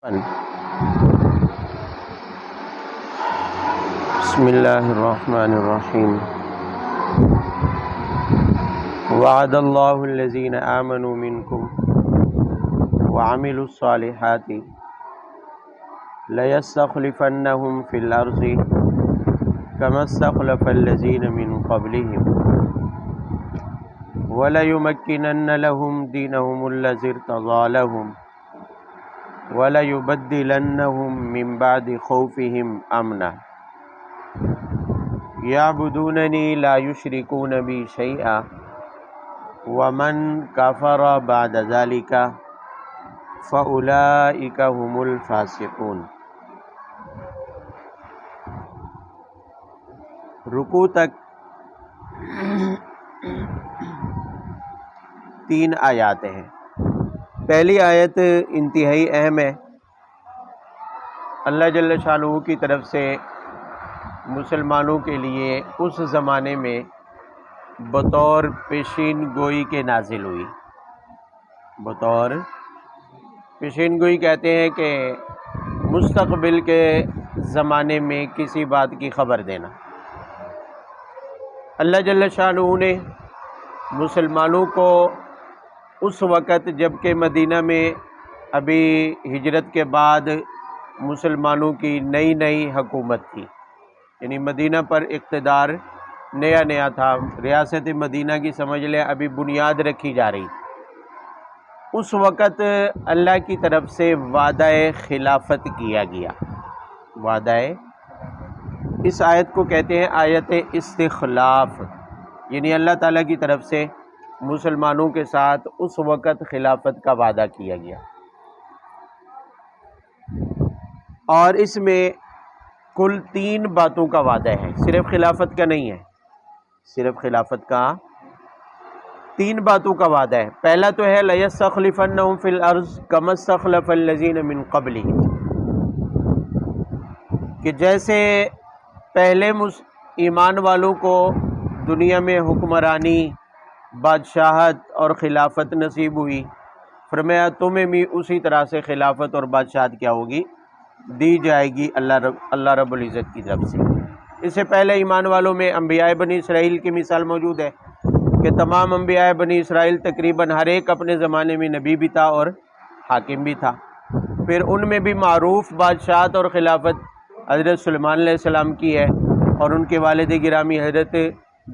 بسم اللہ الرحمن الرحیم وعد اللہ الذین آمنوا منکم وعملوا الصالحات لیستخلفنہم فی الارض کما استخلف الذین من قبلہم وليمكنن لهم دينهم الذي ارتضى لهم وَلَيُبَدِّلَنَّهُم مِّن بَعْدِ خَوْفِهِمْ أَمْنًا يَعْبُدُونَنِي لَا يُشْرِكُونَ بِي شَيْئًا وَمَن كَفَرَ بَعْدَ ذَلِكَ فَأُولَئِكَ هُمُ الْفَاسِقُونَ۔ رکوع تک 3 آیاتیں ہیں۔ پہلی آیت انتہائی اہم ہے۔ اللہ جل شانہ کی طرف سے مسلمانوں کے لیے اس زمانے میں بطور پیشین گوئی کے نازل ہوئی۔ بطور پیشین گوئی کہتے ہیں کہ مستقبل کے زمانے میں کسی بات کی خبر دینا۔ اللہ جل شانہ نے مسلمانوں کو اس وقت جب کہ مدینہ میں ابھی ہجرت کے بعد مسلمانوں کی نئی حکومت تھی، یعنی مدینہ پر اقتدار نیا تھا، ریاست مدینہ کی سمجھ لیں ابھی بنیاد رکھی جا رہی تھی۔ اس وقت اللہ کی طرف سے وعدہ خلافت کیا گیا۔ وعدہ، اس آیت کو کہتے ہیں آیت استخلاف، یعنی اللہ تعالیٰ کی طرف سے مسلمانوں کے ساتھ اس وقت خلافت کا وعدہ کیا گیا، اور اس میں کل 3 باتوں کا وعدہ ہے، صرف خلافت کا نہیں ہے، صرف خلافت کا 3 باتوں کا وعدہ ہے۔ پہلا تو ہے لَيَسْتَخْلِفَنَّهُمْ فِي الْأَرْضِ كَمَا اسْتَخْلَفَ الَّذِينَ مِن قَبْلِهِمْ، کہ جیسے پہلے ایمان والوں کو دنیا میں حکمرانی، بادشاہت اور خلافت نصیب ہوئی، فرمایا تمہیں بھی اسی طرح سے خلافت اور بادشاہت کیا ہوگی، دی جائے گی اللہ رب العزت کی طرف سے۔ اس سے پہلے ایمان والوں میں انبیاء بنی اسرائیل کی مثال موجود ہے کہ تمام انبیاء بنی اسرائیل تقریباً ہر ایک اپنے زمانے میں نبی بھی تھا اور حاکم بھی تھا۔ پھر ان میں بھی معروف بادشاہت اور خلافت حضرت سلیمان علیہ السلام کی ہے، اور ان کے والد گرامی حضرت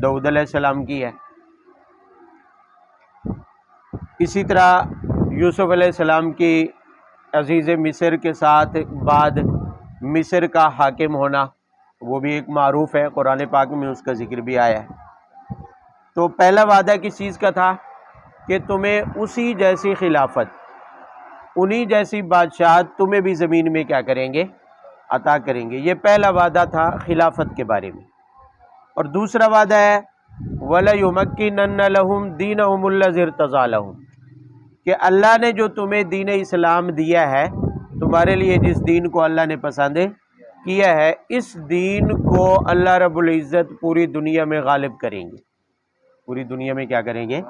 داؤد علیہ السلام کی ہے۔ اسی طرح یوسف علیہ السلام کی عزیز مصر کے ساتھ بعد مصر کا حاکم ہونا، وہ بھی ایک معروف ہے، قرآن پاک میں اس کا ذکر بھی آیا ہے۔ تو پہلا وعدہ کس چیز کا تھا کہ تمہیں اسی جیسی خلافت، انہی جیسی بادشاہت تمہیں بھی زمین میں کیا کریں گے، عطا کریں گے۔ یہ پہلا وعدہ تھا خلافت کے بارے میں۔ اور دوسرا وعدہ ہے وَلَيُمَكِّنَنَّ لَهُمْ دِينَهُمُ الَّذِي ارْتَضَىٰ لَهُمْ، کہ اللہ نے جو تمہیں دین اسلام دیا ہے، تمہارے لیے جس دین کو اللہ نے پسند کیا ہے، اس دین کو اللہ رب العزت پوری دنیا میں غالب کریں گے، پوری دنیا میں کیا کریں گے۔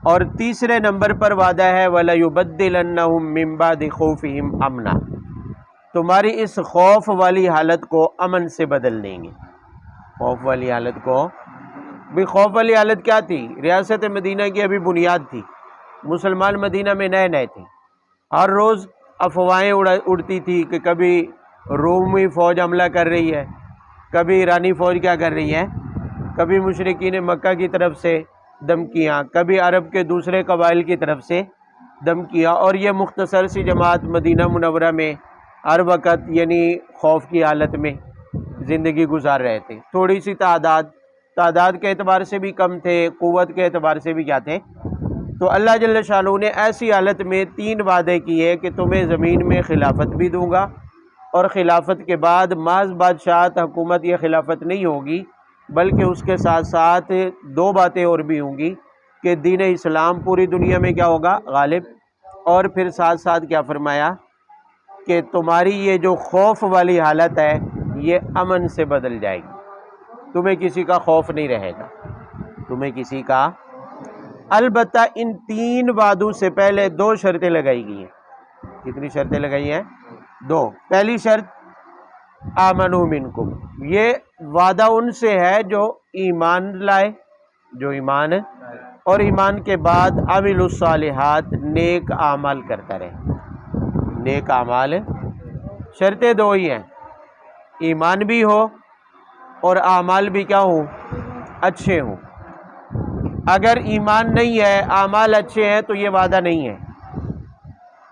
اور تیسرے نمبر پر وعدہ ہے وَلَيُبَدِّلَنَّهُم مِّن بَعْدِ خَوْفِهِمْ أَمْنًا، تمہاری اس خوف والی حالت کو امن سے بدل دیں گے۔ خوف والی حالت کو بھی، خوف والی حالت کیا تھی؟ ریاست مدینہ کی ابھی بنیاد تھی، مسلمان مدینہ میں نئے تھے، ہر روز افواہیں اڑتی تھی کہ کبھی رومی فوج حملہ کر رہی ہے، کبھی ایرانی فوج کیا کر رہی ہے، کبھی مشرکین مکہ کی طرف سے دھمکیاں، کبھی عرب کے دوسرے قبائل کی طرف سے دھمکیاں، اور یہ مختصر سی جماعت مدینہ منورہ میں ہر وقت یعنی خوف کی حالت میں زندگی گزار رہے تھے۔ تھوڑی سی تعداد کے اعتبار سے بھی کم تھے، قوت کے اعتبار سے بھی کیا تھے۔ تو اللہ جل شانہ نے ایسی حالت میں 3 وعدے کیے کہ تمہیں زمین میں خلافت بھی دوں گا، اور خلافت کے بعد محض بادشاہت، حکومت یا خلافت نہیں ہوگی، بلکہ اس کے ساتھ ساتھ 2 باتیں اور بھی ہوں گی کہ دین اسلام پوری دنیا میں کیا ہوگا، غالب، اور پھر ساتھ ساتھ کیا فرمایا کہ تمہاری یہ جو خوف والی حالت ہے یہ امن سے بدل جائے گی، تمہیں کسی کا خوف نہیں رہے گا، تمہیں کسی کا۔ البتہ ان 3 وعدوں سے پہلے 2 شرطیں لگائی گئی ہیں کتنی شرطیں لگائی ہیں؟ 2۔ پہلی شرط آمنو منکم، یہ وعدہ ان سے ہے جو ایمان لائے، جو ایمان ہے اور ایمان کے بعد عملوا الصالحات، نیک اعمال کرتا رہے۔ نیک اعمال، شرطیں 2 ہی ہیں، ایمان بھی ہو اور اعمال بھی کیا ہوں؟ اچھے ہوں۔ اگر ایمان نہیں ہے، اعمال اچھے ہیں تو یہ وعدہ نہیں ہے۔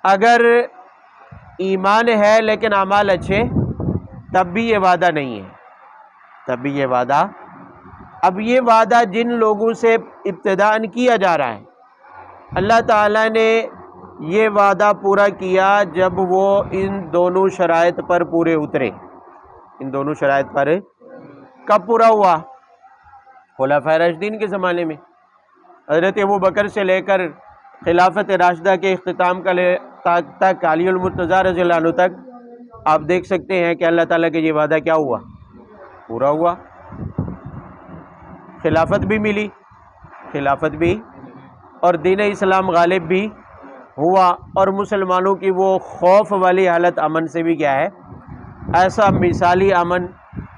اگر ایمان ہے لیکن اعمال اچھے، تب بھی یہ وعدہ نہیں ہے، تب بھی یہ وعدہ۔ اب یہ وعدہ جن لوگوں سے ابتداءً کیا جا رہا ہے، اللہ تعالیٰ نے یہ وعدہ پورا کیا جب وہ ان دونوں شرائط پر پورے اترے۔ ان دونوں شرائط پر کب پورا ہوا؟ خلفائے راشدین کے زمانے میں، حضرت ابوبکر سے لے کر خلافت راشدہ کے اختتام تک، علی المرتضیٰ رضی اللہ عنہ تک، آپ دیکھ سکتے ہیں کہ اللہ تعالیٰ کا یہ وعدہ کیا ہوا؟ پورا ہوا۔ خلافت بھی ملی، خلافت بھی، اور دین اسلام غالب بھی ہوا، اور مسلمانوں کی وہ خوف والی حالت امن سے بھی کیا ہے؟ ایسا مثالی امن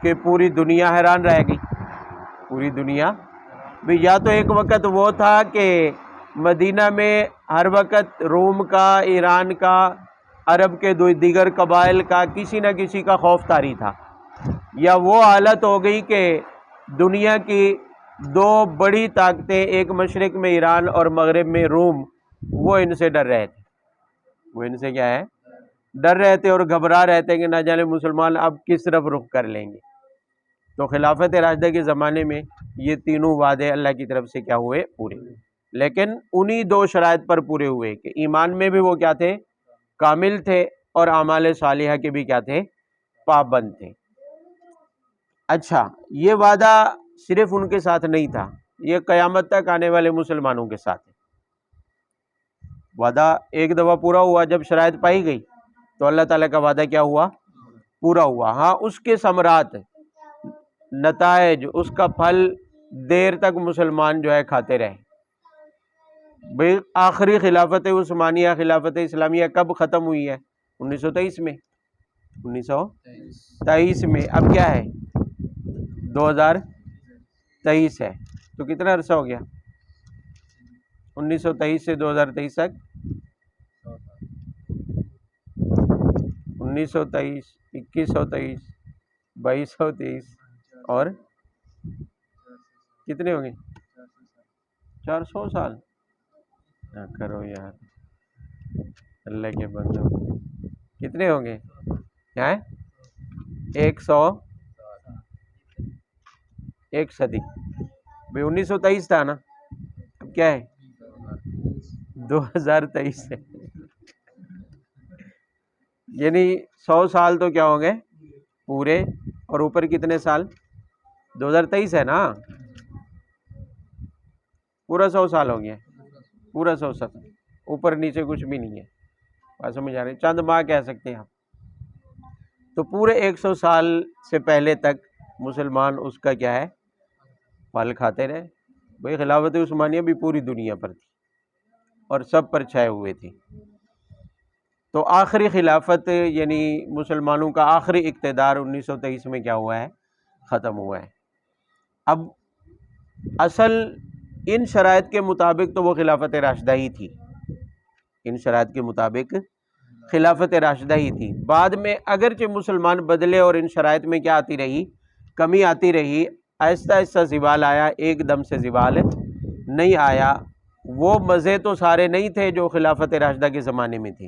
کہ پوری دنیا حیران رہ گئی۔ پوری دنیا بھی، یا تو ایک وقت وہ تھا کہ مدینہ میں ہر وقت روم کا، ایران کا، عرب کے دیگر قبائل کا کسی نہ کسی کا خوف طاری تھا، یا وہ حالت ہو گئی کہ دنیا کی 2 بڑی طاقتیں، ایک مشرق میں ایران اور مغرب میں روم، وہ ان سے ڈر رہے تھے۔ وہ ان سے کیا ہے؟ ڈر رہے تھے اور گھبرا رہے تھے کہ نہ جانے مسلمان اب کس طرف رخ کر لیں گے۔ تو خلافت راشدہ کے زمانے میں یہ تینوں وعدے اللہ کی طرف سے کیا ہوئے؟ پورے۔ لیکن انہی 2 شرائط پر پورے ہوئے کہ ایمان میں بھی وہ کیا تھے؟ کامل تھے، اور اعمال صالحہ کے بھی کیا تھے؟ پابند تھے۔ اچھا، یہ وعدہ صرف ان کے ساتھ نہیں تھا، یہ قیامت تک آنے والے مسلمانوں کے ساتھ ہے۔ وعدہ ایک دفعہ پورا ہوا جب شرائط پائی گئی، تو اللہ تعالیٰ کا وعدہ کیا ہوا؟ پورا ہوا۔ ہاں، اس کے ثمرات، نتائج، اس کا پھل دیر تک مسلمان جو ہے کھاتے رہے۔ بھئی آخری خلافت عثمانیہ، خلافت اسلامیہ کب ختم ہوئی ہے؟ 1923 میں، 1923 میں۔ اب کیا ہے؟ 2023 ہے، تو کتنا عرصہ ہو گیا؟ 1923 سے 2023 تک 1923، 2123، 2223 اور کتنے ہوں گے؟ 400 سال۔ نہ کرو یار، اللہ کے بندو، کتنے ہوں گے؟ 1 صدی۔ بھئی 1923 تھا نا، اب کیا ہے؟ 2023 ہے، یعنی 100 سال تو کیا ہوں گے؟ پورے، اور اوپر کتنے سال؟ 2023 ہے نا، پورا 100 سال ہو گیا، پورا 100 سال، اوپر نیچے کچھ بھی نہیں ہے، بات سمجھ آ رہی؟ چند ماہ کہہ سکتے ہیں آپ۔ تو پورے 100 سال سے پہلے تک مسلمان اس کا کیا ہے؟ پھل کھاتے رہے۔ بھئی خلافت عثمانیہ بھی پوری دنیا پر تھی اور سب پر چھائے ہوئے تھی۔ تو آخری خلافت، یعنی مسلمانوں کا آخری اقتدار 1923 میں کیا ہوا ہے؟ ختم ہوا ہے۔ اب اصل ان شرائط کے مطابق تو وہ خلافت راشدہ ہی تھی، ان شرائط کے مطابق خلافت راشدہ ہی تھی۔ بعد میں اگرچہ مسلمان بدلے اور ان شرائط میں کیا آتی رہی؟ کمی آتی رہی، آہستہ آہستہ زوال آیا، ایک دم سے زوال نہیں آیا۔ وہ مزے تو سارے نہیں تھے جو خلافت راشدہ کے زمانے میں تھے،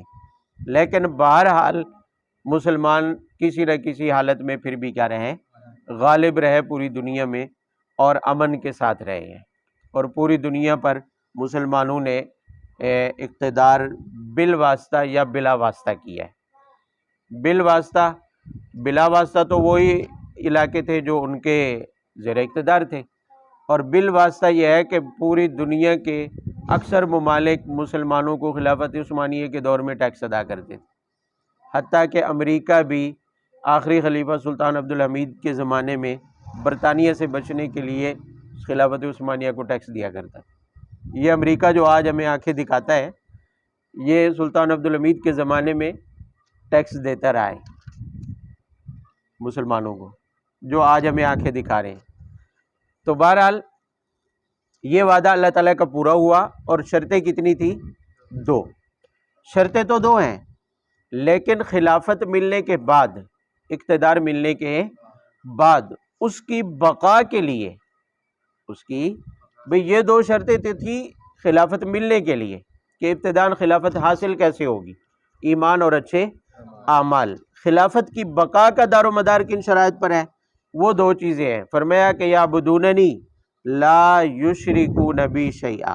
لیکن بہرحال مسلمان کسی نہ کسی حالت میں پھر بھی کیا رہے؟ غالب رہے پوری دنیا میں، اور امن کے ساتھ رہے ہیں، اور پوری دنیا پر مسلمانوں نے اقتدار بالواسطہ یا بلا واسطہ کیا ہے۔ بالواسطہ، بلا واسطہ تو وہی علاقے تھے جو ان کے زیر اقتدار تھے، اور بالواسطہ یہ ہے کہ پوری دنیا کے اکثر ممالک مسلمانوں کو خلافت عثمانیہ کے دور میں ٹیکس ادا کرتے تھے، حتیٰ کہ امریکہ بھی آخری خلیفہ سلطان عبدالحمید کے زمانے میں برطانیہ سے بچنے کے لیے خلافت عثمانیہ کو ٹیکس دیا کرتا ہے۔ یہ امریکہ جو آج ہمیں آنکھیں دکھاتا ہے، یہ سلطان عبدالحمید کے زمانے میں ٹیکس دیتا رہا ہے مسلمانوں کو، جو آج ہمیں آنکھیں دکھا رہے ہیں۔ تو بہرحال یہ وعدہ اللہ تعالیٰ کا پورا ہوا، اور شرطیں کتنی تھی؟ 2 شرطیں تو 2 ہیں، لیکن خلافت ملنے کے بعد، اقتدار ملنے کے بعد اس کی بقا کے لیے، اس کی بھئی یہ 2 شرطیں تھی خلافت ملنے کے لیے کہ ابتداءً خلافت حاصل کیسے ہوگی؟ ایمان اور اچھے اعمال۔ خلافت کی بقا کا دار و مدار کن شرائط پر ہے؟ وہ 2 چیزیں ہیں۔ فرمایا کہ یعبدوننی لا یشرکون بی شیئا،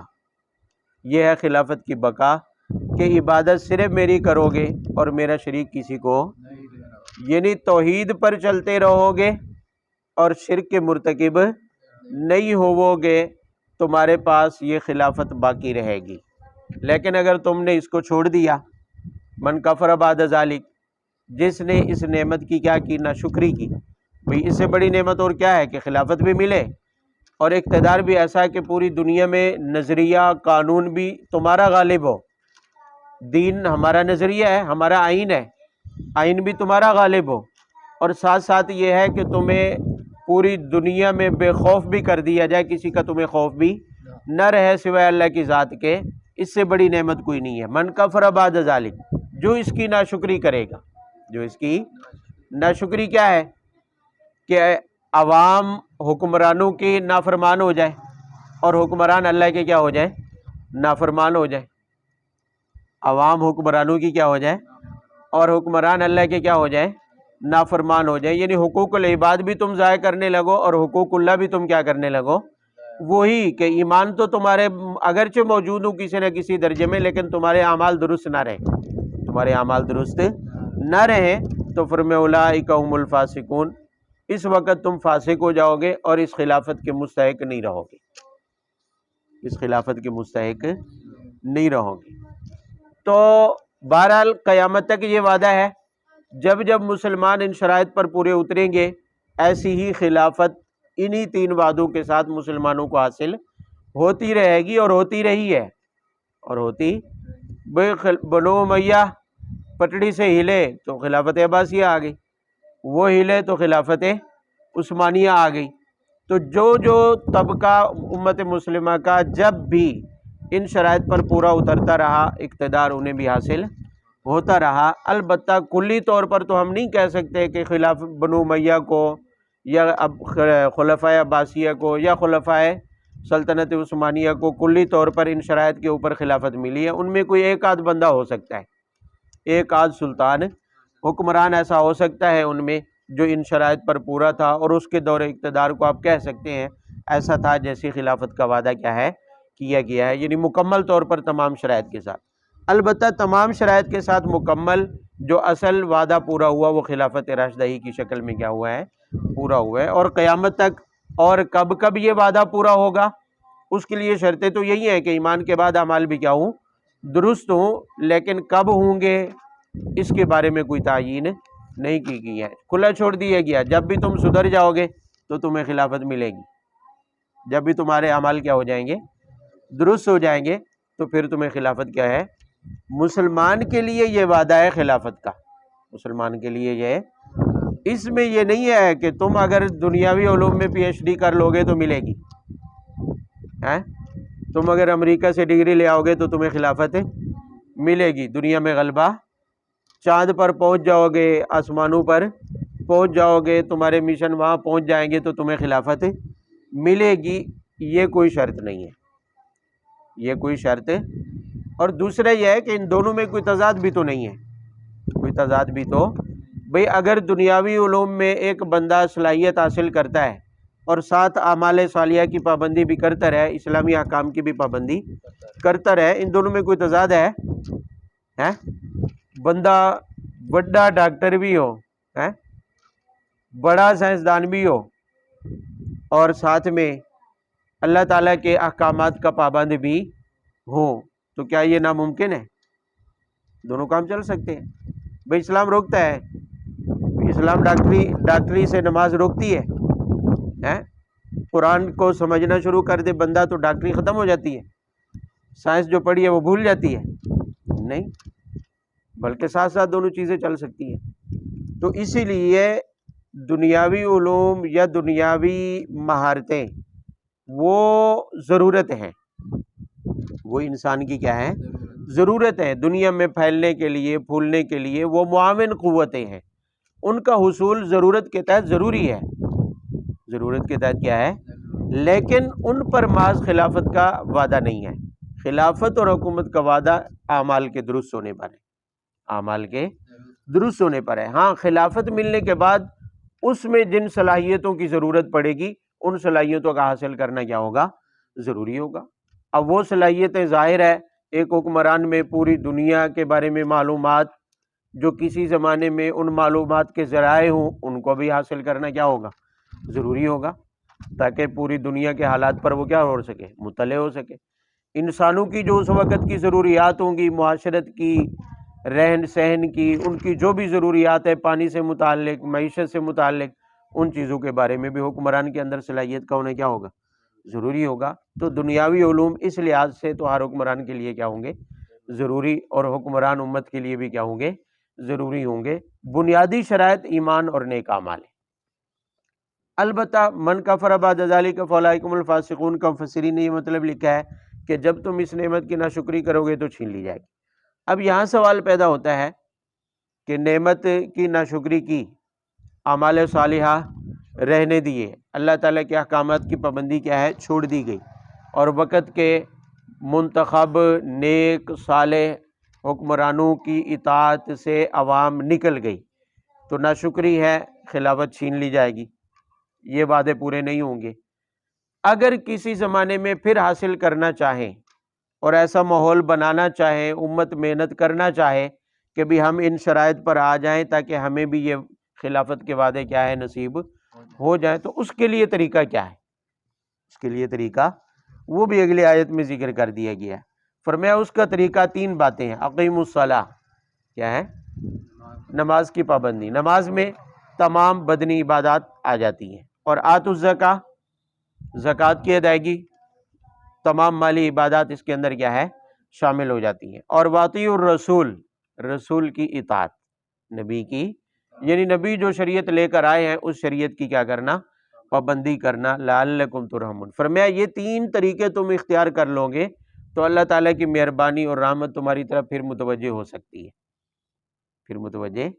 یہ ہے خلافت کی بقا، کہ عبادت صرف میری کرو گے اور میرا شریک کسی کو، یعنی توحید پر چلتے رہو گے اور شرک کے مرتکب نہیں ہوو گے، تمہارے پاس یہ خلافت باقی رہے گی۔ لیکن اگر تم نے اس کو چھوڑ دیا، من کفر بعد ذالک، جس نے اس نعمت کی کیا کی؟ ناشکری کی۔ بھئی اس سے بڑی نعمت اور کیا ہے کہ خلافت بھی ملے اور اقتدار بھی ایسا ہے کہ پوری دنیا میں نظریہ قانون بھی تمہارا غالب ہو۔ دین ہمارا نظریہ ہے، ہمارا آئین ہے، آئین بھی تمہارا غالب ہو، اور ساتھ ساتھ یہ ہے کہ تمہیں پوری دنیا میں بے خوف بھی کر دیا جائے، کسی کا تمہیں خوف بھی نہ رہے سوائے اللہ کی ذات کے۔ اس سے بڑی نعمت کوئی نہیں ہے۔ من کفر بعد ذالک، جو اس کی ناشکری کرے گا، جو اس کی ناشکری کیا ہے کہ عوام حکمرانوں کی نافرمان ہو جائے اور حکمران اللہ کے کیا ہو جائے؟ نافرمان ہو جائے۔ عوام حکمرانوں کی کیا ہو جائے اور حکمران اللہ کے کیا ہو جائے؟ نافرمان ہو جائے، یعنی حقوق العباد بھی تم ضائع کرنے لگو اور حقوق اللہ بھی تم کیا کرنے لگو؟ وہی کہ ایمان تو تمہارے اگرچہ موجود ہوں کسی نہ کسی درجے میں، لیکن تمہارے اعمال درست نہ رہے، تمہارے اعمال درست نہ رہے تو فرمایا اولئک هم الفاسقون، اس وقت تم فاسق ہو جاؤ گے اور اس خلافت کے مستحق نہیں رہو گے، اس خلافت کے مستحق نہیں رہو گے۔ تو بہرحال قیامت تک یہ وعدہ ہے، جب جب مسلمان ان شرائط پر پورے اتریں گے، ایسی ہی خلافت انہی 3 وعدوں کے ساتھ مسلمانوں کو حاصل ہوتی رہے گی اور ہوتی رہی ہے اور ہوتی۔ بنو امیہ پٹڑی سے ہلے تو خلافت عباسیہ آ گئی، وہ ہلے تو خلافت عثمانیہ آ گئی۔ تو جو طبقہ امت مسلمہ کا جب بھی ان شرائط پر پورا اترتا رہا، اقتدار انہیں بھی حاصل ہوتا رہا۔ البتہ کلی طور پر تو ہم نہیں کہہ سکتے کہ خلاف بنو امیہ کو یا اب خلفائے عباسیہ کو یا خلفائے سلطنت عثمانیہ کو کلی طور پر ان شرائط کے اوپر خلافت ملی ہے۔ ان میں کوئی ایک آدھ بندہ ہو سکتا ہے، ایک آدھ سلطان حکمران ایسا ہو سکتا ہے ان میں جو ان شرائط پر پورا تھا، اور اس کے دور اقتدار کو آپ کہہ سکتے ہیں ایسا تھا جیسی خلافت کا وعدہ کیا ہے؟ کیا گیا ہے، یعنی مکمل طور پر تمام شرائط کے ساتھ۔ البتہ تمام شرائط کے ساتھ مکمل جو اصل وعدہ پورا ہوا وہ خلافت راشدہ ہی کی شکل میں کیا ہوا ہے؟ پورا ہوا ہے۔ اور قیامت تک اور کب یہ وعدہ پورا ہوگا؟ اس کے لیے شرطیں تو یہی ہیں کہ ایمان کے بعد اعمال بھی کیا ہوں؟ درست ہوں، لیکن کب ہوں گے اس کے بارے میں کوئی تعیین نہیں کی گئی ہے، کھلا چھوڑ دیا گیا۔ جب بھی تم سدھر جاؤ گے تو تمہیں خلافت ملے گی، جب بھی تمہارے اعمال کیا ہو جائیں گے؟ درست ہو جائیں گے تو پھر تمہیں خلافت کیا ہے؟ مسلمان کے لیے یہ وعدہ ہے خلافت کا، مسلمان کے لیے یہ ہے۔ اس میں یہ نہیں ہے کہ تم اگر دنیاوی علوم میں پی ایچ ڈی کر لو گے تو ملے گی، تم اگر امریکہ سے ڈگری لے آؤ گے تو تمہیں خلافت ملے گی، دنیا میں غلبہ، چاند پر پہنچ جاؤ گے، آسمانوں پر پہنچ جاؤ گے، تمہارے مشن وہاں پہنچ جائیں گے تو تمہیں خلافت ملے گی، یہ کوئی شرط نہیں ہے، یہ کوئی شرط۔ اور دوسرا یہ ہے کہ ان دونوں میں کوئی تضاد بھی تو نہیں ہے، کوئی تضاد بھی تو بھئی اگر دنیاوی علوم میں ایک بندہ صلاحیت حاصل کرتا ہے اور ساتھ اعمال صالحہ کی پابندی بھی کرتا رہے، اسلامی احکام کی بھی پابندی کرتا رہے، ان دونوں میں کوئی تضاد ہے؟ بندہ بڑا ڈاکٹر بھی ہو، بڑا سائنسدان بھی ہو، اور ساتھ میں اللہ تعالیٰ کے احکامات کا پابند بھی ہو، تو کیا یہ ناممکن ہے؟ دونوں کام چل سکتے ہیں۔ بھئی اسلام روکتا ہے، اسلام ڈاکٹری سے نماز روکتی ہے، قرآن کو سمجھنا شروع کر دے بندہ تو ڈاکٹری ختم ہو جاتی ہے، سائنس جو پڑھی ہے وہ بھول جاتی ہے، نہیں، بلکہ ساتھ ساتھ دونوں چیزیں چل سکتی ہیں۔ تو اسی لیے دنیاوی علوم یا دنیاوی مہارتیں وہ ضرورت ہیں، وہ انسان کی کیا ہے؟ ضرورت ہے دنیا میں پھیلنے کے لیے، پھولنے کے لیے، وہ معاون قوتیں ہیں، ان کا حصول ضرورت کے تحت ضروری ہے، ضرورت کے تحت کیا ہے؟ لیکن ان پر محض خلافت کا وعدہ نہیں ہے۔ خلافت اور حکومت کا وعدہ اعمال کے درست ہونے پر ہے، اعمال کے درست ہونے پر ہے۔ ہاں، خلافت ملنے کے بعد اس میں جن صلاحیتوں کی ضرورت پڑے گی ان صلاحیتوں کا حاصل کرنا کیا ہوگا؟ ضروری ہوگا۔ اب وہ صلاحیتیں ظاہر ہے ایک حکمران میں پوری دنیا کے بارے میں معلومات جو کسی زمانے میں ان معلومات کے ذرائع ہوں ان کو بھی حاصل کرنا کیا ہوگا؟ ضروری ہوگا، تاکہ پوری دنیا کے حالات پر وہ کیا ہو سکے؟ مطلع ہو سکے۔ انسانوں کی جو اس وقت کی ضروریات ہوں گی، معاشرت کی، رہن سہن کی، ان کی جو بھی ضروریات ہے، پانی سے متعلق، معیشت سے متعلق، ان چیزوں کے بارے میں بھی حکمران کے اندر صلاحیت کا ہونا کیا ہوگا؟ ضروری ہوگا۔ تو دنیاوی علوم اس لحاظ سے تو ہر حکمران کے لیے کیا ہوں گے؟ ضروری، اور حکمران امت کے لیے بھی کیا ہوں گے؟ ضروری ہوں گے۔ بنیادی شرائط ایمان اور نیک اعمال ہے۔ البتہ من کفر بعد ذلک فاولئک هم الفاسقون کا مفسرین نے یہ مطلب لکھا ہے کہ جب تم اس نعمت کی ناشکری کرو گے تو چھین لی جائے گی۔ اب یہاں سوال پیدا ہوتا ہے کہ نعمت کی ناشکری کی، اعمال صالحہ رہنے دیے، اللہ تعالیٰ کے احکامات کی پابندی کیا ہے؟ چھوڑ دی گئی، اور وقت کے منتخب نیک صالح حکمرانوں کی اطاعت سے عوام نکل گئی، تو ناشکری ہے، خلافت چھین لی جائے گی، یہ وعدے پورے نہیں ہوں گے۔ اگر کسی زمانے میں پھر حاصل کرنا چاہیں اور ایسا ماحول بنانا چاہیں، امت محنت کرنا چاہے کہ بھی ہم ان شرائط پر آ جائیں تاکہ ہمیں بھی یہ خلافت کے وعدے کیا ہے؟ نصیب ہو جائیں، تو اس کے لیے طریقہ کیا ہے؟ اس کے لیے طریقہ وہ بھی اگلی آیت میں ذکر کر دیا گیا ہے۔ فرمایا اس کا طریقہ تین باتیں ہیں۔ اقیموا الصلاۃ، کیا ہے؟ نماز کی پابندی، نماز میں تمام بدنی عبادات آ جاتی ہیں، اور آتوا الزکوٰۃ، زکوٰۃ کی ادائیگی، تمام مالی عبادات اس کے اندر کیا ہے؟ شامل ہو جاتی ہیں، اور واطیعوا الرسول، رسول کی اطاعت، نبی کی، یعنی نبی جو شریعت لے کر آئے ہیں اس شریعت کی کیا کرنا؟ پابندی کرنا، لعلکم ترحمون۔ فرمایا یہ تین طریقے تم اختیار کر لو گے تو اللہ تعالیٰ کی مہربانی اور رحمت تمہاری طرف پھر متوجہ ہو سکتی ہے، پھر متوجہ۔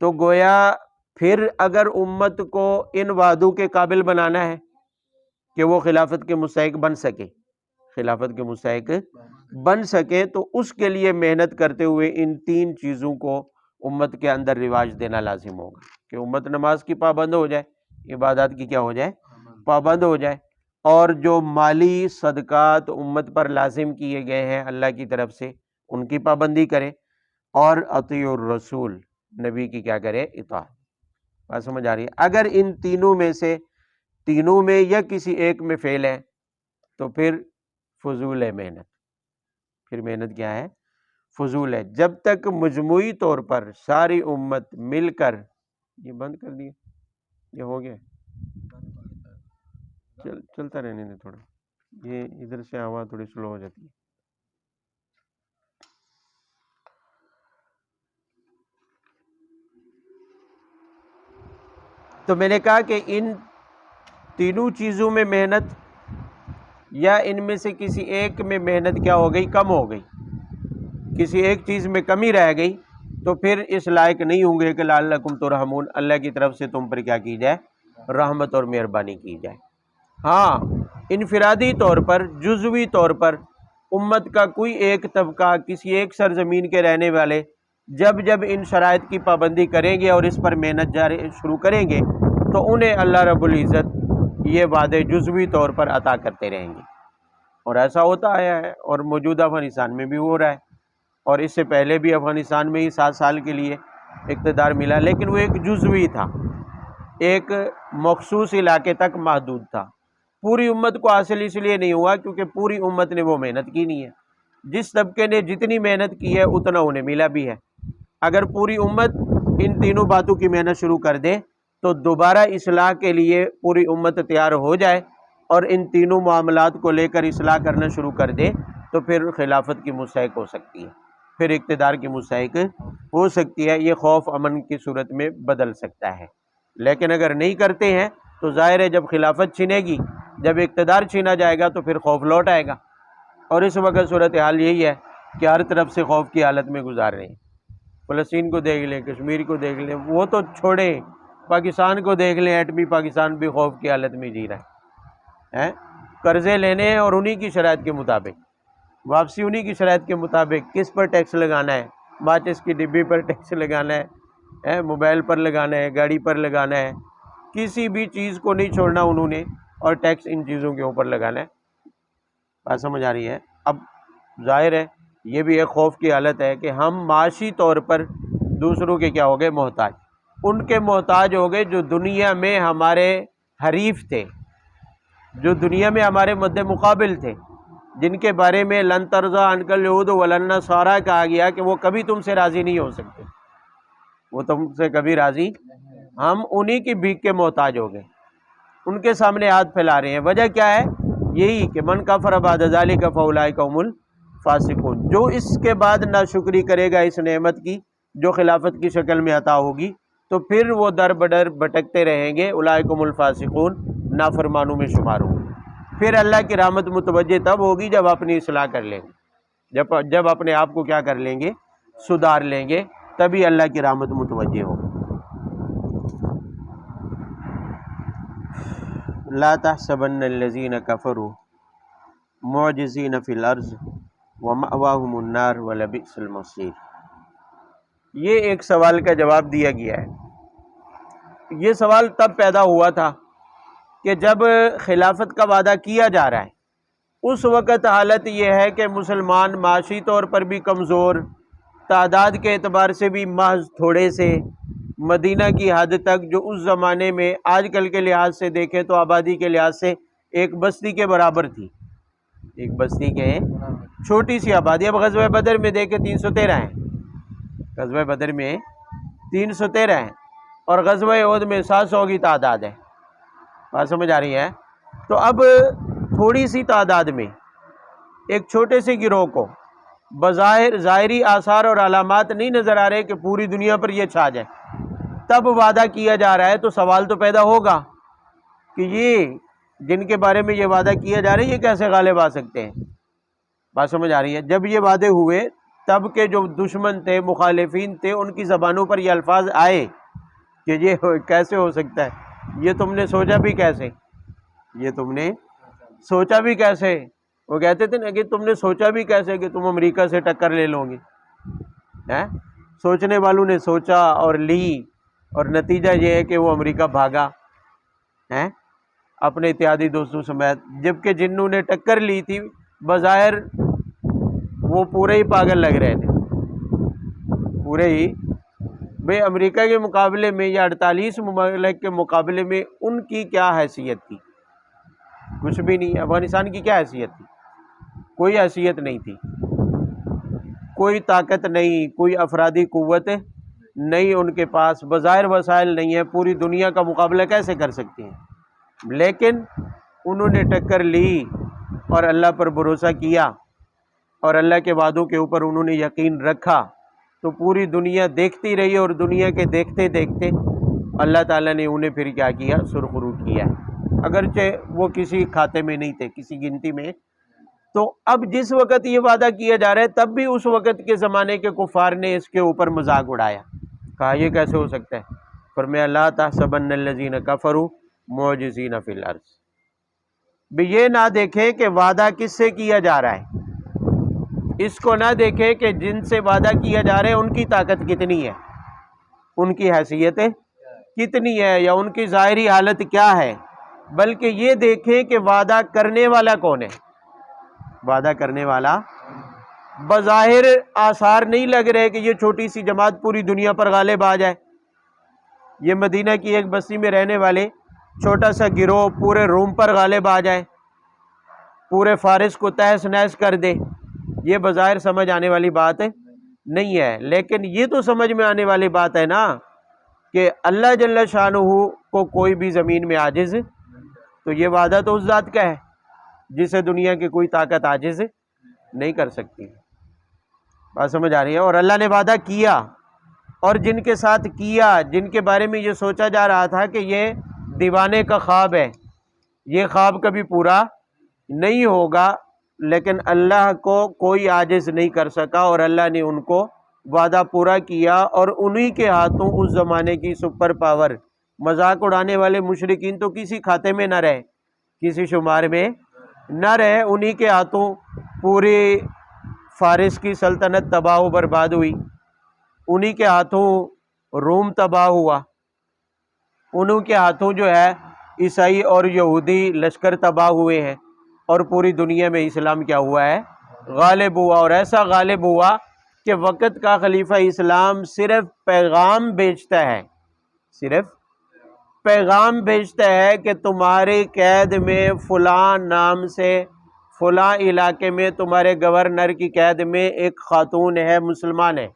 تو گویا پھر اگر امت کو ان وعدوں کے قابل بنانا ہے کہ وہ خلافت کے مستحق بن سکے، خلافت کے مستحق بن سکے، تو اس کے لیے محنت کرتے ہوئے ان تین چیزوں کو امت کے اندر رواج دینا لازم ہوگا کہ امت نماز کی پابند ہو جائے، عبادات کی کیا ہو جائے؟ پابند ہو جائے، اور جو مالی صدقات امت پر لازم کیے گئے ہیں اللہ کی طرف سے ان کی پابندی کرے، اور اطیعوا الرسول، نبی کی کیا کرے؟ اطاعت۔ بات سمجھ آ رہی ہے؟ اگر ان تینوں میں سے، تینوں میں یا کسی ایک میں فیل ہے تو پھر فضول ہے محنت، پھر محنت کیا ہے؟ فضول ہے۔ جب تک مجموعی طور پر ساری امت مل کر، یہ بند کر دیا، یہ ہو گیا، چلتا رہنے دے تھوڑا، یہ ادھر سے آواز تھوڑی سلو ہو جاتی ہے۔ تو میں نے کہا کہ ان تینوں چیزوں میں محنت یا ان میں سے کسی ایک میں محنت کیا ہو گئی؟ کم ہو گئی، کسی ایک چیز میں کمی رہ گئی، تو پھر اس لائق نہیں ہوں گے کہ لعلکم ترحمون، اللہ کی طرف سے تم پر کیا کی جائے؟ رحمت اور مہربانی کی جائے۔ ہاں، انفرادی طور پر، جزوی طور پر امت کا کوئی ایک طبقہ، کسی ایک سرزمین کے رہنے والے جب ان شرائط کی پابندی کریں گے اور اس پر محنت جاری شروع کریں گے تو انہیں اللہ رب العزت یہ وعدے جزوی طور پر عطا کرتے رہیں گے، اور ایسا ہوتا آیا ہے، اور موجودہ افغانستان میں بھی ہو رہا ہے، اور اس سے پہلے بھی افغانستان میں ہی 7 سال کے لیے اقتدار ملا، لیکن وہ ایک جزوی تھا، ایک مخصوص علاقے تک محدود تھا، پوری امت کو حاصل اس لیے نہیں ہوا کیونکہ پوری امت نے وہ محنت کی نہیں ہے۔ جس طبقے نے جتنی محنت کی ہے اتنا انہیں ملا بھی ہے۔ اگر پوری امت ان تینوں باتوں کی محنت شروع کر دے تو دوبارہ اصلاح کے لیے پوری امت تیار ہو جائے اور ان تینوں معاملات کو لے کر اصلاح کرنا شروع کر دے تو پھر خلافت کی مستحق ہو سکتی ہے۔ پھر اقتدار کی مستحق ہو سکتی ہے، یہ خوف امن کی صورت میں بدل سکتا ہے۔ لیکن اگر نہیں کرتے ہیں تو ظاہر ہے جب خلافت چھینے گی، جب اقتدار چھینا جائے گا تو پھر خوف لوٹ آئے گا، اور اس وقت صورتحال یہی ہے کہ ہر طرف سے خوف کی حالت میں گزار رہے ہیں۔ فلسطین کو دیکھ لیں، کشمیر کو دیکھ لیں، وہ تو چھوڑیں، پاکستان کو دیکھ لیں، ایٹمی پاکستان بھی خوف کی حالت میں جی رہا ہے، قرضے لینے ہیں اور انہی کی شرائط کے مطابق، واپسی انہی کی شرائط کے مطابق۔ کس پر ٹیکس لگانا ہے؟ ماچس کی ڈبی پر ٹیکس لگانا ہے، موبائل پر لگانا ہے، گاڑی پر لگانا ہے، کسی بھی چیز کو نہیں چھوڑنا انہوں نے، اور ٹیکس ان چیزوں کے اوپر لگانا ہے۔ بات سمجھ آ رہی ہے؟ اب ظاہر ہے یہ بھی ایک خوف کی حالت ہے کہ ہم معاشی طور پر دوسروں کے کیا ہو گئے؟ محتاج، ان کے محتاج ہو گئے جو دنیا میں ہمارے حریف تھے، جو دنیا میں ہمارے مد مقابل تھے، جن کے بارے میں لن ترضی عنک الیہود ولا النصاری کہا گیا کہ وہ کبھی تم سے راضی نہیں ہو سکتے، وہ تم سے کبھی راضی، ہم انہی کی بھیک کے محتاج ہو گئے، ان کے سامنے ہاتھ پھیلا رہے ہیں۔ وجہ کیا ہے؟ یہی کہ من کفر بعد ذلک فاولئک هم الفاسقون، جو اس کے بعد ناشکری کرے گا اس نعمت کی جو خلافت کی شکل میں عطا ہوگی، تو پھر وہ در بدر بھٹکتے رہیں گے، اولئک هم الفاسقون، نافرمانوں میں شمار ہوں گے۔ پھر اللہ کی رحمت متوجہ تب ہوگی جب اپنی اصلاح کر لیں گے، جب اپنے آپ کو کیا کر لیں گے؟ سدھار لیں گے، تبھی اللہ کی رحمت متوجہ ہوگی۔ لا تحسبن الذین کفروا معجزین فی الارض ومأواہم النار ولبئس المصیر۔ یہ ایک سوال کا جواب دیا گیا ہے۔ یہ سوال تب پیدا ہوا تھا کہ جب خلافت کا وعدہ کیا جا رہا ہے، اس وقت حالت یہ ہے کہ مسلمان معاشی طور پر بھی کمزور، تعداد کے اعتبار سے بھی محض تھوڑے سے، مدینہ کی حد تک جو اس زمانے میں آج کل کے لحاظ سے دیکھیں تو آبادی کے لحاظ سے ایک بستی کے برابر تھی، ایک بستی کے چھوٹی سی آبادی۔ اب غزوہ بدر میں دیکھیں 313 ہیں، غزوہ بدر میں 313 ہیں، اور غزوہ احد میں 700 کی تعداد ہے۔ بات سمجھ آ رہی ہے؟ تو اب تھوڑی سی تعداد میں ایک چھوٹے سے گروہ کو بظاہر ظاہری آثار اور علامات نہیں نظر آ رہے کہ پوری دنیا پر یہ چھا جائے، تب وعدہ کیا جا رہا ہے، تو سوال تو پیدا ہوگا کہ یہ جن کے بارے میں یہ وعدہ کیا جا رہا ہے یہ کیسے غالب آ سکتے ہیں؟ بات سمجھ آ رہی ہے؟ جب یہ وعدے ہوئے تب کے جو دشمن تھے، مخالفین تھے، ان کی زبانوں پر یہ الفاظ آئے کہ یہ کیسے ہو سکتا ہے، یہ تم نے سوچا بھی کیسے، یہ تم نے سوچا بھی کیسے؟ وہ کہتے تھے نا کہ تم نے سوچا بھی کیسے کہ تم امریکہ سے ٹکر لے لو گے۔ سوچنے والوں نے سوچا اور لی، اور نتیجہ یہ ہے کہ وہ امریکہ بھاگا اپنے اتحادی دوستوں سمیت، جبکہ جنہوں نے ٹکر لی تھی بظاہر وہ پورے ہی پاگل لگ رہے تھے، پورے ہی۔ بھئی امریکہ کے مقابلے میں یا 48 ممالک کے مقابلے میں ان کی کیا حیثیت تھی؟ کچھ بھی نہیں۔ افغانستان کی کیا حیثیت تھی؟ کوئی حیثیت نہیں تھی، کوئی طاقت نہیں، کوئی افرادی قوت نہیں ان کے پاس، بظاہر وسائل نہیں ہے، پوری دنیا کا مقابلہ کیسے کر سکتے ہیں؟ لیکن انہوں نے ٹکر لی اور اللہ پر بھروسہ کیا اور اللہ کے وعدوں کے اوپر انہوں نے یقین رکھا، تو پوری دنیا دیکھتی رہی، اور دنیا کے دیکھتے دیکھتے اللہ تعالیٰ نے انہیں پھر کیا کیا؟ سرخرو کیا، اگرچہ وہ کسی کھاتے میں نہیں تھے، کسی گنتی میں۔ تو اب جس وقت یہ وعدہ کیا جا رہا ہے تب بھی اس وقت کے زمانے کے کفار نے اس کے اوپر مذاق اڑایا، کہا یہ کیسے ہو سکتا ہے؟ فرمایا لا تحسبن الذین کفروا معجزین فی الارض۔ بھی یہ نہ دیکھیں کہ وعدہ کس سے کیا جا رہا ہے، اس کو نہ دیکھیں کہ جن سے وعدہ کیا جا رہا ہے ان کی طاقت کتنی ہے، ان کی حیثیت کتنی ہے، یا ان کی ظاہری حالت کیا ہے، بلکہ یہ دیکھیں کہ وعدہ کرنے والا کون ہے۔ وعدہ کرنے والا بظاہر آثار نہیں لگ رہے کہ یہ چھوٹی سی جماعت پوری دنیا پر غالب آ جائے، یہ مدینہ کی ایک بستی میں رہنے والے چھوٹا سا گروہ پورے روم پر غالب آ جائے، پورے فارس کو تہس نہس کر دے، یہ بظاہر سمجھ آنے والی بات نہیں ہے۔ لیکن یہ تو سمجھ میں آنے والی بات ہے نا کہ اللہ جل شانہ کو کوئی بھی زمین میں عاجز، تو یہ وعدہ تو اس ذات کا ہے جسے دنیا کی کوئی طاقت عاجز نہیں کر سکتی۔ بات سمجھ آ رہی ہے؟ اور اللہ نے وعدہ کیا، اور جن کے ساتھ کیا، جن کے بارے میں یہ سوچا جا رہا تھا کہ یہ دیوانے کا خواب ہے، یہ خواب کبھی پورا نہیں ہوگا، لیکن اللہ کو کوئی عاجز نہیں کر سکا، اور اللہ نے ان کو وعدہ پورا کیا، اور انہی کے ہاتھوں اس زمانے کی سپر پاور، مذاق اڑانے والے مشرکین تو کسی کھاتے میں نہ رہے، کسی شمار میں نہ رہے، انہی کے ہاتھوں پوری فارس کی سلطنت تباہ و برباد ہوئی، انہی کے ہاتھوں روم تباہ ہوا، انہوں کے ہاتھوں جو ہے عیسائی اور یہودی لشکر تباہ ہوئے ہیں، اور پوری دنیا میں اسلام کیا ہوا ہے؟ غالب ہوا، اور ایسا غالب ہوا کہ وقت کا خلیفہ اسلام صرف پیغام بھیجتا ہے، صرف پیغام بھیجتا ہے کہ تمہارے قید میں فلاں نام سے فلاں علاقے میں تمہارے گورنر کی قید میں ایک خاتون ہے، مسلمان ہے،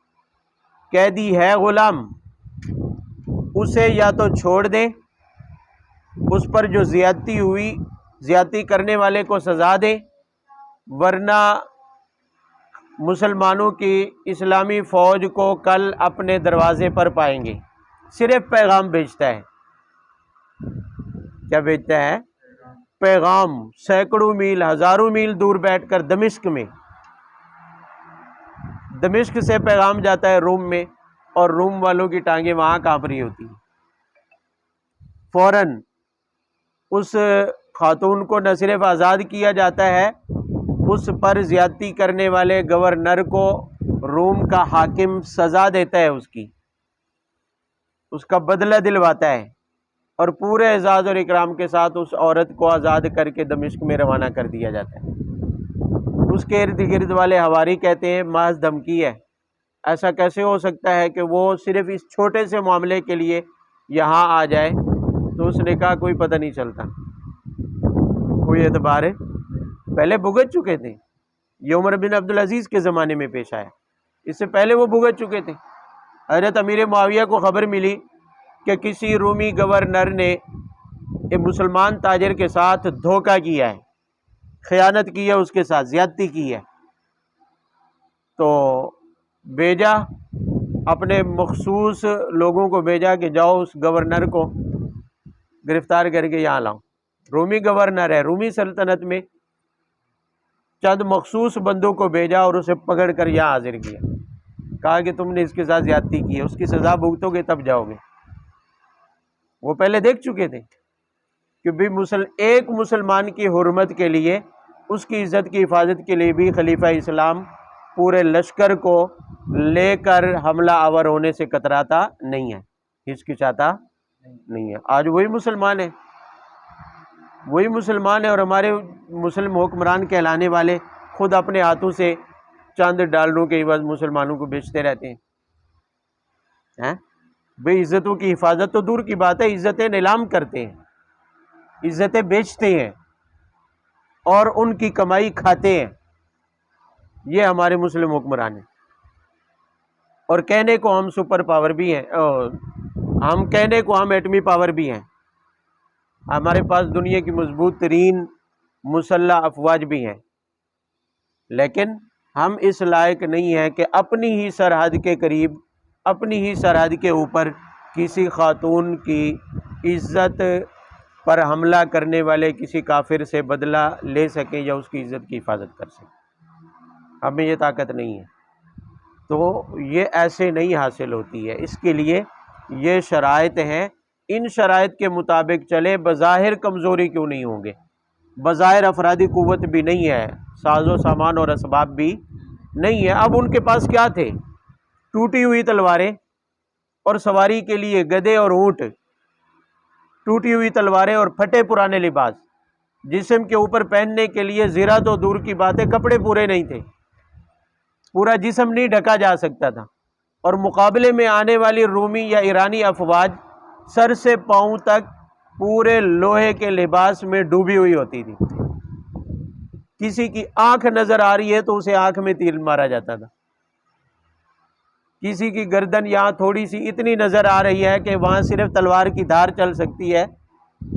قیدی ہے، غلام، اسے یا تو چھوڑ دیں، اس پر جو زیادتی ہوئی زیادتی کرنے والے کو سزا دیں، ورنہ مسلمانوں کی اسلامی فوج کو کل اپنے دروازے پر پائیں گے۔ صرف پیغام بھیجتا ہے، کیا بھیجتا ہے؟ پیغام، سینکڑوں میل ہزاروں میل دور بیٹھ کر دمشق سے پیغام جاتا ہے روم میں، اور روم والوں کی ٹانگیں وہاں کانپ رہی ہوتی ہیں، فوراً اس خاتون کو نہ صرف آزاد کیا جاتا ہے، اس پر زیادتی کرنے والے گورنر کو روم کا حاکم سزا دیتا ہے، اس کا بدلہ دلواتا ہے، اور پورے اعزاز اور اکرام کے ساتھ اس عورت کو آزاد کر کے دمشق میں روانہ کر دیا جاتا ہے۔ اس کے ارد گرد والے حواری کہتے ہیں محض دھمکی ہے، ایسا کیسے ہو سکتا ہے کہ وہ صرف اس چھوٹے سے معاملے کے لیے یہاں آ جائے؟ تو اس نے کہا کوئی پتہ نہیں چلتا، کوئی اعتبار ہے، پہلے بھگت چکے تھے، یہ عمر بن عبدالعزیز کے زمانے میں پیش آیا، اس سے پہلے وہ بھگت چکے تھے۔ حضرت امیر معاویہ کو خبر ملی کہ کسی رومی گورنر نے ایک مسلمان تاجر کے ساتھ دھوکہ کیا ہے، خیانت کی ہے، اس کے ساتھ زیادتی کی ہے، تو بھیجا اپنے مخصوص لوگوں کو، بھیجا کہ جاؤ اس گورنر کو گرفتار کر کے یہاں لاؤ۔ رومی گورنر ہے، رومی سلطنت میں چند مخصوص بندوں کو بھیجا اور اسے پکڑ کر یہاں حاضر کیا، کہا کہ تم نے اس کے ساتھ زیادتی کی ہے، اس کی سزا بھگتو گے تب جاؤ گے۔ وہ پہلے دیکھ چکے تھے کہ بھی ایک مسلمان کی حرمت کے لیے، اس کی عزت کی حفاظت کے لیے بھی خلیفہ اسلام پورے لشکر کو لے کر حملہ آور ہونے سے کتراتا نہیں ہے، ہچکچاتا نہیں ہے۔ آج وہی مسلمان ہے، اور ہمارے مسلم حکمران کہلانے والے خود اپنے ہاتھوں سے چند ڈالروں کے عوض مسلمانوں کو بیچتے رہتے ہیں۔ بھئی عزتوں کی حفاظت تو دور کی بات ہے، عزتیں نیلام کرتے ہیں، عزتیں بیچتے ہیں اور ان کی کمائی کھاتے ہیں، یہ ہمارے مسلم حکمران ہیں۔ اور کہنے کو ہم سپر پاور بھی ہیں، ہم کہنے کو ہم ایٹمی پاور بھی ہیں، ہمارے پاس دنیا کی مضبوط ترین مسلح افواج بھی ہیں، لیکن ہم اس لائق نہیں ہیں کہ اپنی ہی سرحد کے قریب، اپنی ہی سرحد کے اوپر کسی خاتون کی عزت پر حملہ کرنے والے کسی کافر سے بدلہ لے سکیں یا اس کی عزت کی حفاظت کر سکیں، ہمیں یہ طاقت نہیں ہے۔ تو یہ ایسے نہیں حاصل ہوتی ہے، اس کے لیے یہ شرائط ہیں، ان شرائط کے مطابق چلے، بظاہر کمزوری کیوں نہیں ہوں گے، بظاہر افرادی قوت بھی نہیں ہے، ساز و سامان اور اسباب بھی نہیں ہے۔ اب ان کے پاس کیا تھے؟ ٹوٹی ہوئی تلواریں، اور سواری کے لیے گدھے اور اونٹ، ٹوٹی ہوئی تلواریں اور پھٹے پرانے لباس، جسم کے اوپر پہننے کے لیے زرہ تو دور کی بات ہے، کپڑے پورے نہیں تھے، پورا جسم نہیں ڈھکا جا سکتا تھا، اور مقابلے میں آنے والی رومی یا ایرانی افواج سر سے پاؤں تک پورے لوہے کے لباس میں ڈوبی ہوئی ہوتی تھی، کسی کی آنکھ نظر آ رہی ہے تو اسے آنکھ میں تیر مارا جاتا تھا، کسی کی گردن یہاں تھوڑی سی اتنی نظر آ رہی ہے کہ وہاں صرف تلوار کی دھار چل سکتی ہے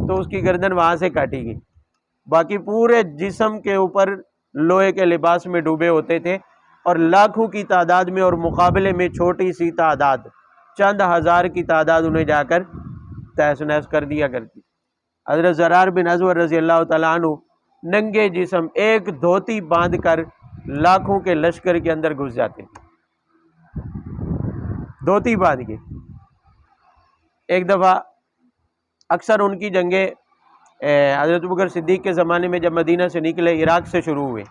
تو اس کی گردن وہاں سے کاٹی گئی، باقی پورے جسم کے اوپر لوہے کے لباس میں ڈوبے ہوتے تھے، اور لاکھوں کی تعداد میں اور مقابلے میں چھوٹی سی تعداد چند ہزار کی تعداد انہیں جا کر تہس نہس کر دیا کرتی. حضرت زرار بن ازور رضی اللہ تعالیٰ عنہ ننگے جسم ایک دھوتی باندھ کر لاکھوں کے لشکر کے اندر گھس جاتے، دھوتی باندھ کے. ایک دفعہ اکثر ان کی جنگیں حضرت ابوبکر صدیق کے زمانے میں جب مدینہ سے نکلے عراق سے شروع ہوئے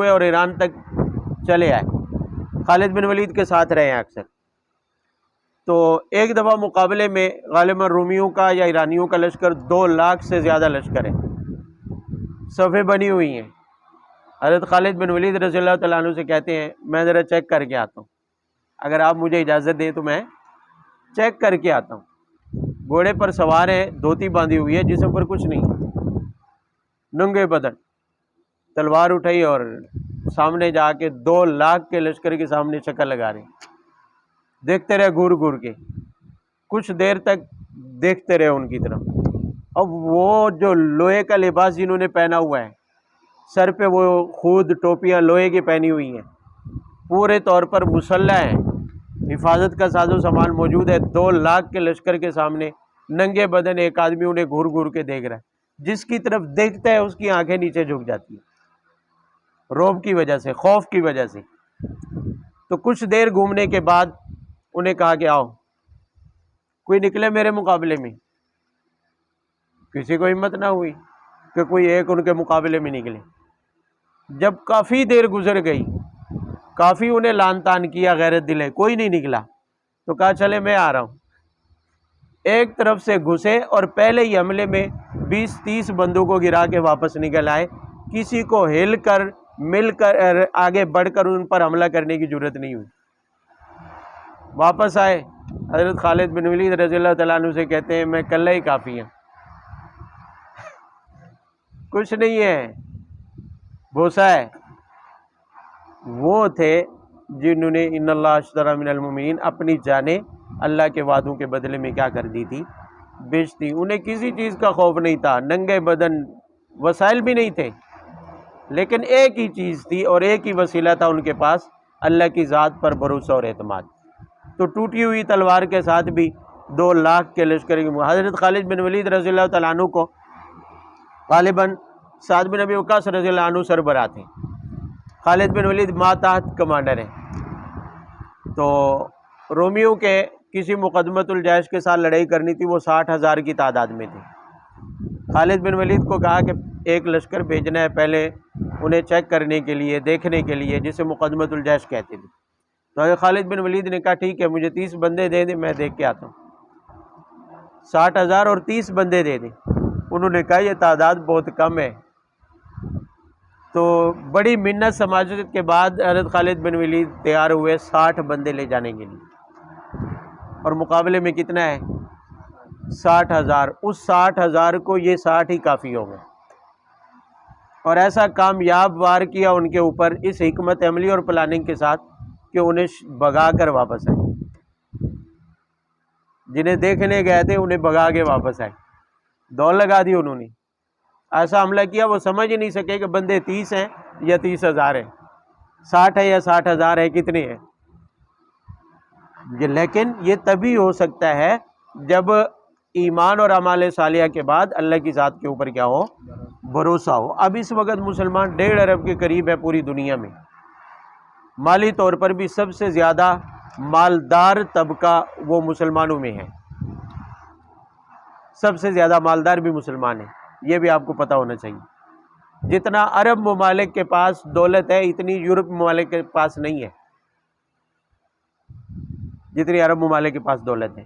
اور ایران تک چلے آئے، خالد بن ولید کے ساتھ رہے ہیں اکثر. تو ایک دفعہ مقابلے میں غالباً رومیوں کا یا ایرانیوں کا لشکر 2 لاکھ سے زیادہ لشکر ہے، صفیں بنی ہوئی ہیں. حضرت خالد بن ولید رضی اللہ تعالیٰ عنہ سے کہتے ہیں میں ذرا چیک کر کے آتا ہوں، اگر آپ مجھے اجازت دیں تو میں چیک کر کے آتا ہوں. گھوڑے پر سوار ہے، دھوتی باندھی ہوئی ہے، جسم پر کچھ نہیں، ننگے بدن، تلوار اٹھائی اور سامنے جا کے 2 لاکھ کے لشکر کے سامنے شکل لگا رہے. دیکھتے رہے گور گور کے، کچھ دیر تک دیکھتے رہے ان کی طرف. اب وہ جو لوہے کا لباس جنہوں نے پہنا ہوا ہے، سر پہ وہ خود ٹوپیاں لوہے کی پہنی ہوئی ہیں، پورے طور پر مسلح ہیں، حفاظت کا ساز و سامان موجود ہے. 2 لاکھ کے لشکر کے سامنے ننگے بدن ایک آدمی انہیں گھور گھور کے دیکھ رہا ہے. جس کی طرف دیکھتا ہے اس کی آنکھیں نیچے جھک جاتی ہیں، رعب کی وجہ سے، خوف کی وجہ سے. تو کچھ دیر گھومنے کے بعد انہیں کہا کہ آؤ کوئی نکلے میرے مقابلے میں. کسی کو ہمت نہ ہوئی کہ کوئی ایک ان کے مقابلے میں نکلے. جب کافی دیر گزر گئی، کافی انہیں لان تان کیا، غیرت دلے، کوئی نہیں نکلا، تو کہا چلے میں آ رہا ہوں. ایک طرف سے گھسے اور پہلے ہی حملے میں 20-30 بندوں کو گرا کے واپس نکل آئے. کسی کو ہل کر مل کر آگے بڑھ کر ان پر حملہ کرنے کی جرت نہیں ہوئی. واپس آئے، حضرت خالد بن ولید رضی اللہ تعالیٰ عنہ سے کہتے ہیں میں کلہ ہی کافی ہوں، کچھ نہیں ہے، بھوسا ہے. وہ تھے جنہوں نے ان اللہ اشتری من المؤمنین اپنی جانیں اللہ کے وعدوں کے بدلے میں کیا کر دی تھی، بیچ دی. انہیں کسی چیز کا خوف نہیں تھا، ننگے بدن، وسائل بھی نہیں تھے، لیکن ایک ہی چیز تھی اور ایک ہی وسیلہ تھا ان کے پاس، اللہ کی ذات پر بھروسہ اور اعتماد. تو ٹوٹی ہوئی تلوار کے ساتھ بھی 2 لاکھ کے لشکر کی حضرت خالد بن ولید رضی اللہ تعالیٰ عنہ کو غالباً سعد بن ابی وقاص رضی اللہ عنہ سربراہ تھے، خالد بن ولید ماتحت کمانڈر ہیں. تو رومیوں کے کسی مقدمۃ الجیش کے ساتھ لڑائی کرنی تھی، وہ 60,000 کی تعداد میں تھے. خالد بن ولید کو کہا کہ ایک لشکر بھیجنا ہے پہلے انہیں چیک کرنے کے لیے، دیکھنے کے لیے، جسے مقدمۃ الجیش کہتے تھے. تو خالد بن ولید نے کہا ٹھیک ہے مجھے 30 بندے دے دیں، میں دیکھ کے آتا ہوں. 60,000 اور 30 بندے دے دیں. انہوں نے کہا یہ تعداد بہت کم ہے. تو بڑی منت سماجت کے بعد حضرت خالد بن ولید تیار ہوئے 60 بندے لے جانے کے لیے، اور مقابلے میں کتنا ہے 60,000. اس 60,000 کو یہ 60 ہی کافی ہو گئے، اور ایسا کامیاب وار کیا ان کے اوپر اس حکمت عملی اور پلاننگ کے ساتھ کہ انہیں بھگا کر واپس آئے. جنہیں دیکھنے گئے تھے انہیں بھگا کے واپس آئے، دوڑ لگا دی انہوں نے. ایسا حملہ کیا وہ سمجھ ہی نہیں سکے کہ بندے 30 ہیں یا 30,000 ہیں، 60 ہے یا 60,000 ہے، کتنے ہیں. لیکن یہ تبھی ہو سکتا ہے جب ایمان اور اعمال صالحہ کے بعد اللہ کی ذات کے اوپر کیا ہو، بھروسہ ہو. اب اس وقت مسلمان 1.5 ارب کے قریب ہے پوری دنیا میں. مالی طور پر بھی سب سے زیادہ مالدار طبقہ وہ مسلمانوں میں ہے، سب سے زیادہ مالدار بھی مسلمان ہیں، یہ بھی آپ کو پتہ ہونا چاہیے. جتنا عرب ممالک کے پاس دولت ہے اتنی یورپ ممالک کے پاس نہیں ہے، جتنی عرب ممالک کے پاس دولت ہے.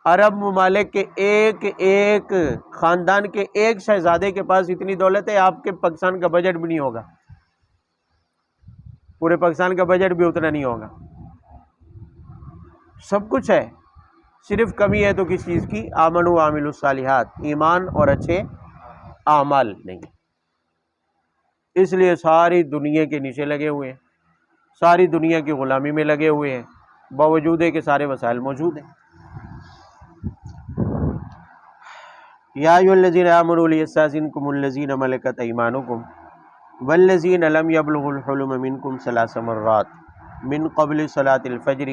عرب ممالک کے ایک خاندان کے ایک شہزادے کے پاس اتنی دولت ہے آپ کے پاکستان کا بجٹ بھی نہیں ہوگا، پورے پاکستان کا بجٹ بھی اتنا نہیں ہوگا. سب کچھ ہے، صرف کمی ہے تو کس چیز کی، آمنوا وعملوا الصالحات، ایمان اور اچھے اعمال نہیں. اس لیے ساری دنیا کے نیچے لگے ہوئے ہیں، ساری دنیا کی غلامی میں لگے ہوئے ہیں، باوجود ہے کہ سارے وسائل موجود ہیں. یا ایھا الذین آمنوا لیستأذنکم الذین ملکت ایمانکم والذین لم یبلغوا الحلم منکم ثلاث مرات من قبل صلاة الفجر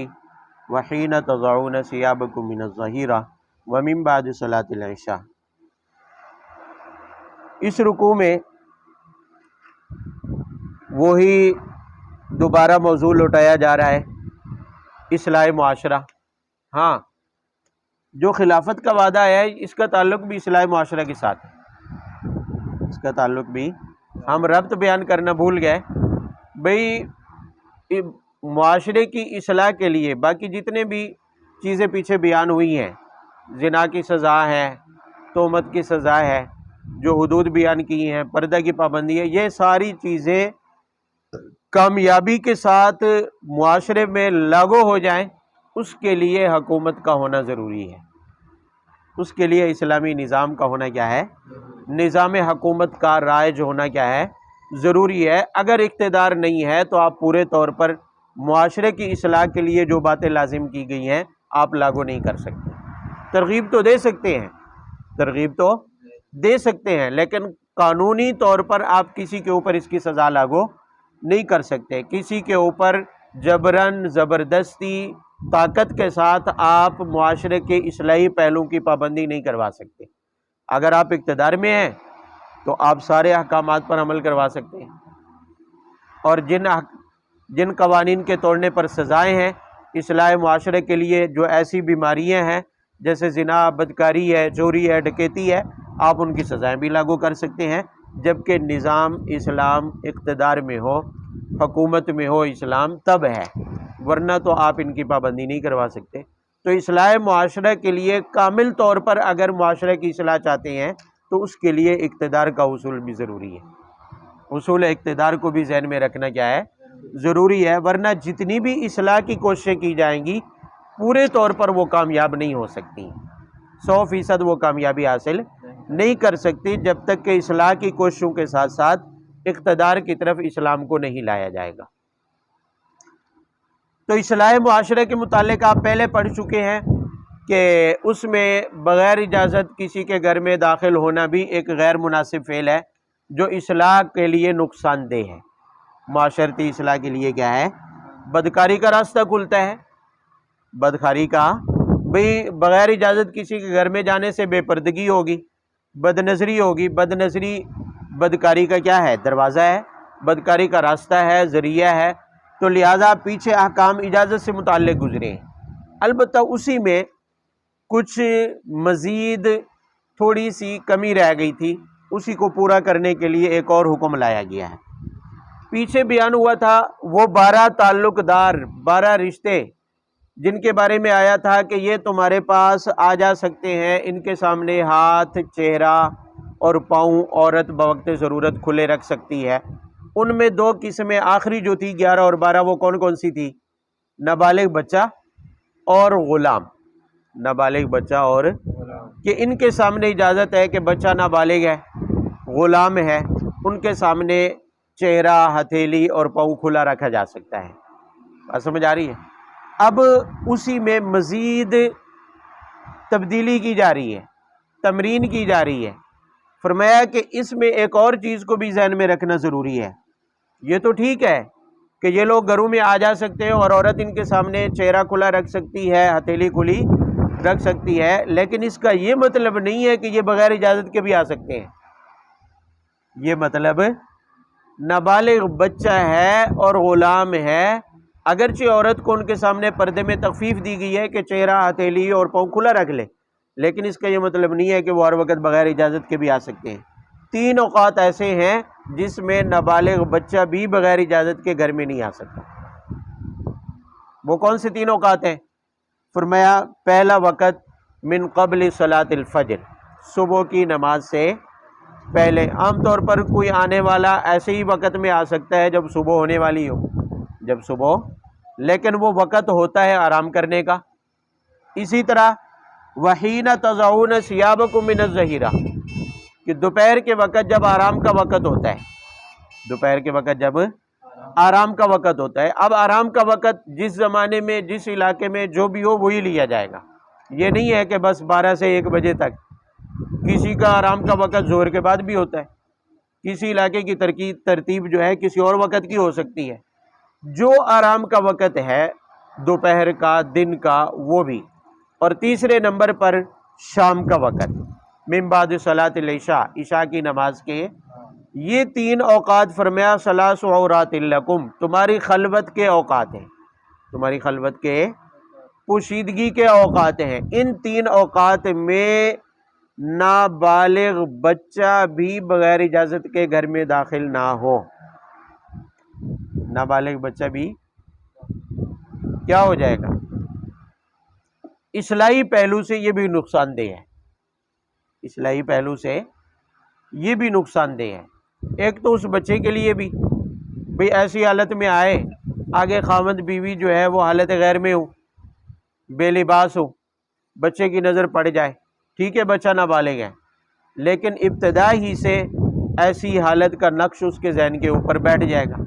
وحین تضعون ثیابکم من الظہیرہ ومن بعد صلاة العشاء۔ اس رکوع میں وہی دوبارہ موضوع لوٹایا جا رہا ہے، اصلاح معاشرہ۔ ہاں، جو خلافت کا وعدہ ہے اس کا تعلق بھی اصلاح معاشرہ کے ساتھ ہے، اس کا تعلق بھی، ہم ربط بیان کرنا بھول گئے بھئی معاشرے کی اصلاح کے لیے باقی جتنے بھی چیزیں پیچھے بیان ہوئی ہیں، زنا کی سزا ہے، تہمت کی سزا ہے، جو حدود بیان کی ہیں، پردہ کی پابندی ہے، یہ ساری چیزیں کامیابی کے ساتھ معاشرے میں لاگو ہو جائیں، اس کے لیے حکومت کا ہونا ضروری ہے، اس کے لیے اسلامی نظام کا ہونا کیا ہے، نظام حکومت کا رائج ہونا کیا ہے، ضروری ہے۔ اگر اقتدار نہیں ہے تو آپ پورے طور پر معاشرے کی اصلاح کے لیے جو باتیں لازم کی گئی ہیں آپ لاگو نہیں کر سکتے۔ ترغیب تو دے سکتے ہیں، ترغیب تو دے سکتے ہیں، لیکن قانونی طور پر آپ کسی کے اوپر اس کی سزا لاگو نہیں کر سکتے، کسی کے اوپر جبراً زبردستی طاقت کے ساتھ آپ معاشرے کے اصلاحی پہلوؤں کی پابندی نہیں کروا سکتے۔ اگر آپ اقتدار میں ہیں تو آپ سارے احکامات پر عمل کروا سکتے ہیں، اور جن قوانین کے توڑنے پر سزائیں ہیں اصلاح معاشرے کے لیے، جو ایسی بیماریاں ہیں جیسے زنا، بدکاری ہے، چوری ہے، ڈکیتی ہے، آپ ان کی سزائیں بھی لاگو کر سکتے ہیں، جبکہ نظام اسلام اقتدار میں ہو، حکومت میں ہو اسلام، تب ہے، ورنہ تو آپ ان کی پابندی نہیں کروا سکتے۔ تو اصلاح معاشرہ کے لیے کامل طور پر اگر معاشرے کی اصلاح چاہتے ہیں تو اس کے لیے اقتدار کا حصول بھی ضروری ہے، حصول اقتدار کو بھی ذہن میں رکھنا کیا ہے، ضروری ہے، ورنہ جتنی بھی اصلاح کی کوششیں کی جائیں گی پورے طور پر وہ کامیاب نہیں ہو سکتی، 100% وہ کامیابی حاصل نہیں کر سکتی جب تک کہ اصلاح کی کوششوں کے ساتھ ساتھ اقتدار کی طرف اسلام کو نہیں لایا جائے گا۔ تو اصلاح معاشرے کے متعلق آپ پہلے پڑھ چکے ہیں کہ اس میں بغیر اجازت کسی کے گھر میں داخل ہونا بھی ایک غیر مناسب فعل ہے جو اصلاح کے لیے نقصان دہ ہے، معاشرتی اصلاح کے لیے کیا ہے، بدکاری کا راستہ کھلتا ہے، بدکاری کا، بھئی بغیر اجازت کسی کے گھر میں جانے سے بے پردگی ہوگی، بد نظری ہوگی، بد نظری بدکاری کا کیا ہے، دروازہ ہے، بدکاری کا راستہ ہے، ذریعہ ہے، تو لہٰذا پیچھے احکام اجازت سے متعلق گزرے ہیں، البتہ اسی میں کچھ مزید تھوڑی سی کمی رہ گئی تھی، اسی کو پورا کرنے کے لیے ایک اور حکم لایا گیا ہے۔ پیچھے بیان ہوا تھا وہ 12 تعلق دار، 12 رشتے جن کے بارے میں آیا تھا کہ یہ تمہارے پاس آ جا سکتے ہیں، ان کے سامنے ہاتھ، چہرہ اور پاؤں عورت بوقت ضرورت کھلے رکھ سکتی ہے۔ ان میں 2 قسمیں آخری جو تھی 11 اور 12 وہ کون کون سی تھی، نابالغ بچہ اور غلام، نابالغ بچہ اور، کہ ان کے سامنے اجازت ہے کہ بچہ نابالغ ہے، غلام ہے، ان کے سامنے چہرہ، ہتھیلی اور پاؤں کھلا رکھا جا سکتا ہے۔ بات سمجھ آ رہی ہے؟ اب اسی میں مزید تبدیلی کی جا رہی ہے، تمرین کی جا رہی ہے، فرمایا کہ اس میں ایک اور چیز کو بھی ذہن میں رکھنا ضروری ہے۔ یہ تو ٹھیک ہے کہ یہ لوگ گھروں میں آ جا سکتے ہیں اور عورت ان کے سامنے چہرہ کھلا رکھ سکتی ہے، ہتھیلی کھلی رکھ سکتی ہے، لیکن اس کا یہ مطلب نہیں ہے کہ یہ بغیر اجازت کے بھی آ سکتے ہیں۔ یہ مطلب نابالغ بچہ ہے اور غلام ہے، اگرچہ عورت کو ان کے سامنے پردے میں تخفیف دی گئی ہے کہ چہرہ، ہتھیلی اور پاؤں کھلا رکھ لے، لیکن اس کا یہ مطلب نہیں ہے کہ وہ ہر وقت بغیر اجازت کے بھی آ سکتے ہیں۔ 3 اوقات ایسے ہیں جس میں نابالغ بچہ بھی بغیر اجازت کے گھر میں نہیں آ سکتا۔ وہ کون سے 3 اوقات ہیں؟ فرمایا پہلا وقت من قبل صلاۃ الفجر، صبح کی نماز سے پہلے۔ عام طور پر کوئی آنے والا ایسے ہی وقت میں آ سکتا ہے جب صبح ہونے والی ہو، جب صبح، لیکن وہ وقت ہوتا ہے آرام کرنے کا۔ اسی طرح وحین تضعون ثیابکم من الظہیرہ، کہ دوپہر کے وقت جب آرام کا وقت ہوتا ہے، دوپہر کے وقت جب آرام کا وقت ہوتا ہے۔ اب آرام کا وقت جس زمانے میں، جس علاقے میں جو بھی ہو وہی لیا جائے گا، یہ نہیں ہے کہ بس 12 سے 1 بجے تک۔ کسی کا آرام کا وقت ظہر کے بعد بھی ہوتا ہے، کسی علاقے کی ترتیب جو ہے کسی اور وقت کی ہو سکتی ہے. جو آرام کا وقت ہے دوپہر کا، دن کا، وہ بھی. اور تیسرے نمبر پر شام کا وقت من بعد صلاۃ العشاء، عشاء کی نماز کے. یہ 3 اوقات فرمایا ثلاث عورات لکم، تمہاری خلوت کے اوقات ہیں، تمہاری خلوت کے پوشیدگی کے اوقات ہیں. ان 3 اوقات میں نابالغ بچہ بھی بغیر اجازت کے گھر میں داخل نہ ہو. نابالغ بچہ بھی کیا ہو جائے گا؟ اصلاحی پہلو سے یہ بھی نقصان دہ ہے، اصلاحی پہلو سے یہ بھی نقصان دہ ہے. ایک تو اس بچے کے لیے بھی بھئی ایسی حالت میں آئے، آگے خاوند بیوی جو ہے وہ حالت غیر میں ہو، بے لباس ہو، بچے کی نظر پڑ جائے. ٹھیک ہے بچہ نابالغ ہے، لیکن ابتدا ہی سے ایسی حالت کا نقش اس کے ذہن کے اوپر بیٹھ جائے گا.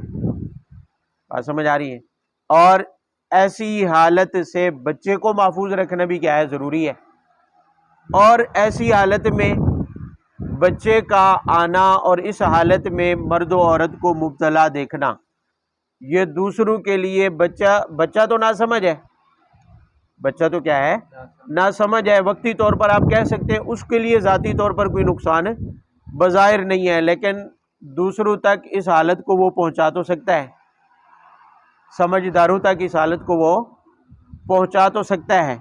بات سمجھ آ رہی ہے؟ اور ایسی حالت سے بچے کو محفوظ رکھنا بھی کیا ہے؟ ضروری ہے. اور ایسی حالت میں بچے کا آنا اور اس حالت میں مرد و عورت کو مبتلا دیکھنا، یہ دوسروں کے لیے بچہ تو ناسمجھ ہے، بچہ تو کیا ہے؟ ناسمجھ ہے. وقتی طور پر آپ کہہ سکتے ہیں اس کے لیے ذاتی طور پر کوئی نقصان بظاہر نہیں ہے، لیکن دوسروں تک اس حالت کو وہ پہنچا تو سکتا ہے، سمجھداروں تک اس حالت کو وہ پہنچا تو سکتا ہے.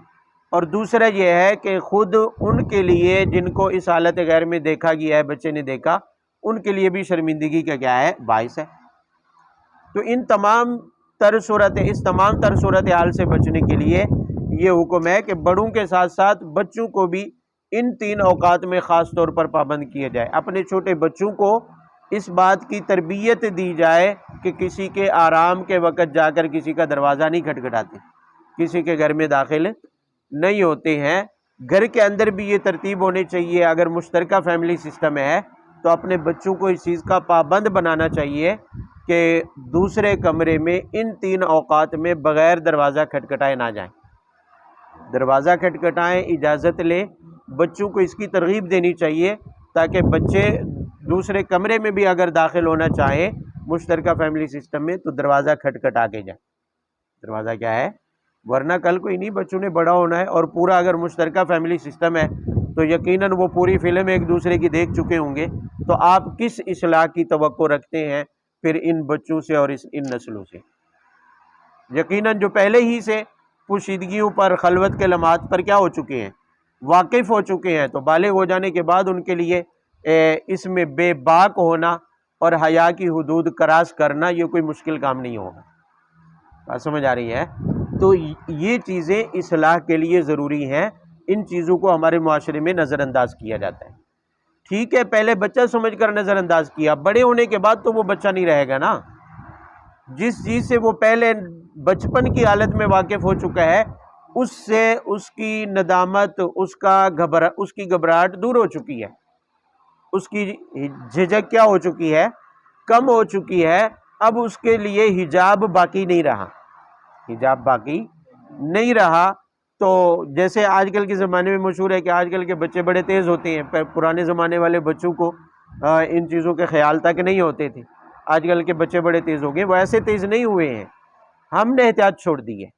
اور دوسرا یہ ہے کہ خود ان کے لیے جن کو اس حالت غیر میں دیکھا گیا ہے، بچے نے دیکھا، ان کے لیے بھی شرمندگی کا کیا ہے؟ باعث ہے. تو اس تمام تر صورت حال سے بچنے کے لیے یہ حکم ہے کہ بڑوں کے ساتھ ساتھ بچوں کو بھی ان 3 اوقات میں خاص طور پر پابند کیا جائے. اپنے چھوٹے بچوں کو اس بات کی تربیت دی جائے کہ کسی کے آرام کے وقت جا کر کسی کا دروازہ نہیں کھٹکھٹاتے، کسی کے گھر میں داخل نہیں ہوتے ہیں. گھر کے اندر بھی یہ ترتیب ہونی چاہیے. اگر مشترکہ فیملی سسٹم ہے تو اپنے بچوں کو اس چیز کا پابند بنانا چاہیے کہ دوسرے کمرے میں ان 3 اوقات میں بغیر دروازہ کھٹکھٹائے نہ جائیں. دروازہ کھٹکھٹائیں، اجازت لیں. بچوں کو اس کی ترغیب دینی چاہیے تاکہ بچے دوسرے کمرے میں بھی اگر داخل ہونا چاہیں مشترکہ فیملی سسٹم میں تو دروازہ کھٹکھٹا کے جائیں. دروازہ کیا ہے؟ ورنہ کل کو انہی بچوں نے بڑا ہونا ہے، اور پورا اگر مشترکہ فیملی سسٹم ہے تو یقیناً وہ پوری فلم ایک دوسرے کی دیکھ چکے ہوں گے. تو آپ کس اصلاح کی توقع رکھتے ہیں پھر ان بچوں سے اور ان نسلوں سے؟ یقیناً جو پہلے ہی سے پوشیدگیوں پر، خلوت کے لمحات پر کیا ہو چکے ہیں؟ واقف ہو چکے ہیں، تو بالغ ہو جانے کے بعد ان کے لیے اس میں بے باک ہونا اور حیا کی حدود کراس کرنا یہ کوئی مشکل کام نہیں ہوگا. بات سمجھ آ رہی ہے؟ تو یہ چیزیں اصلاح کے لیے ضروری ہیں. ان چیزوں کو ہمارے معاشرے میں نظر انداز کیا جاتا ہے. ٹھیک ہے پہلے بچہ سمجھ کر نظر انداز کیا، بڑے ہونے کے بعد تو وہ بچہ نہیں رہے گا نا. جس چیز سے وہ پہلے بچپن کی حالت میں واقف ہو چکا ہے اس سے اس کی ندامت، اس کی گھبراہٹ دور ہو چکی ہے، اس کی جھجک کیا ہو چکی ہے؟ کم ہو چکی ہے. اب اس کے لیے حجاب باقی نہیں رہا، حجاب باقی نہیں رہا. تو جیسے آج کل کے زمانے میں مشہور ہے کہ آج کل کے بچے بڑے تیز ہوتے ہیں، پرانے زمانے والے بچوں کو ان چیزوں کے خیال تک نہیں ہوتے تھے. آج کل کے بچے بڑے تیز ہو گئے، وہ ایسے تیز نہیں ہوئے ہیں، ہم نے احتیاط چھوڑ دی ہے،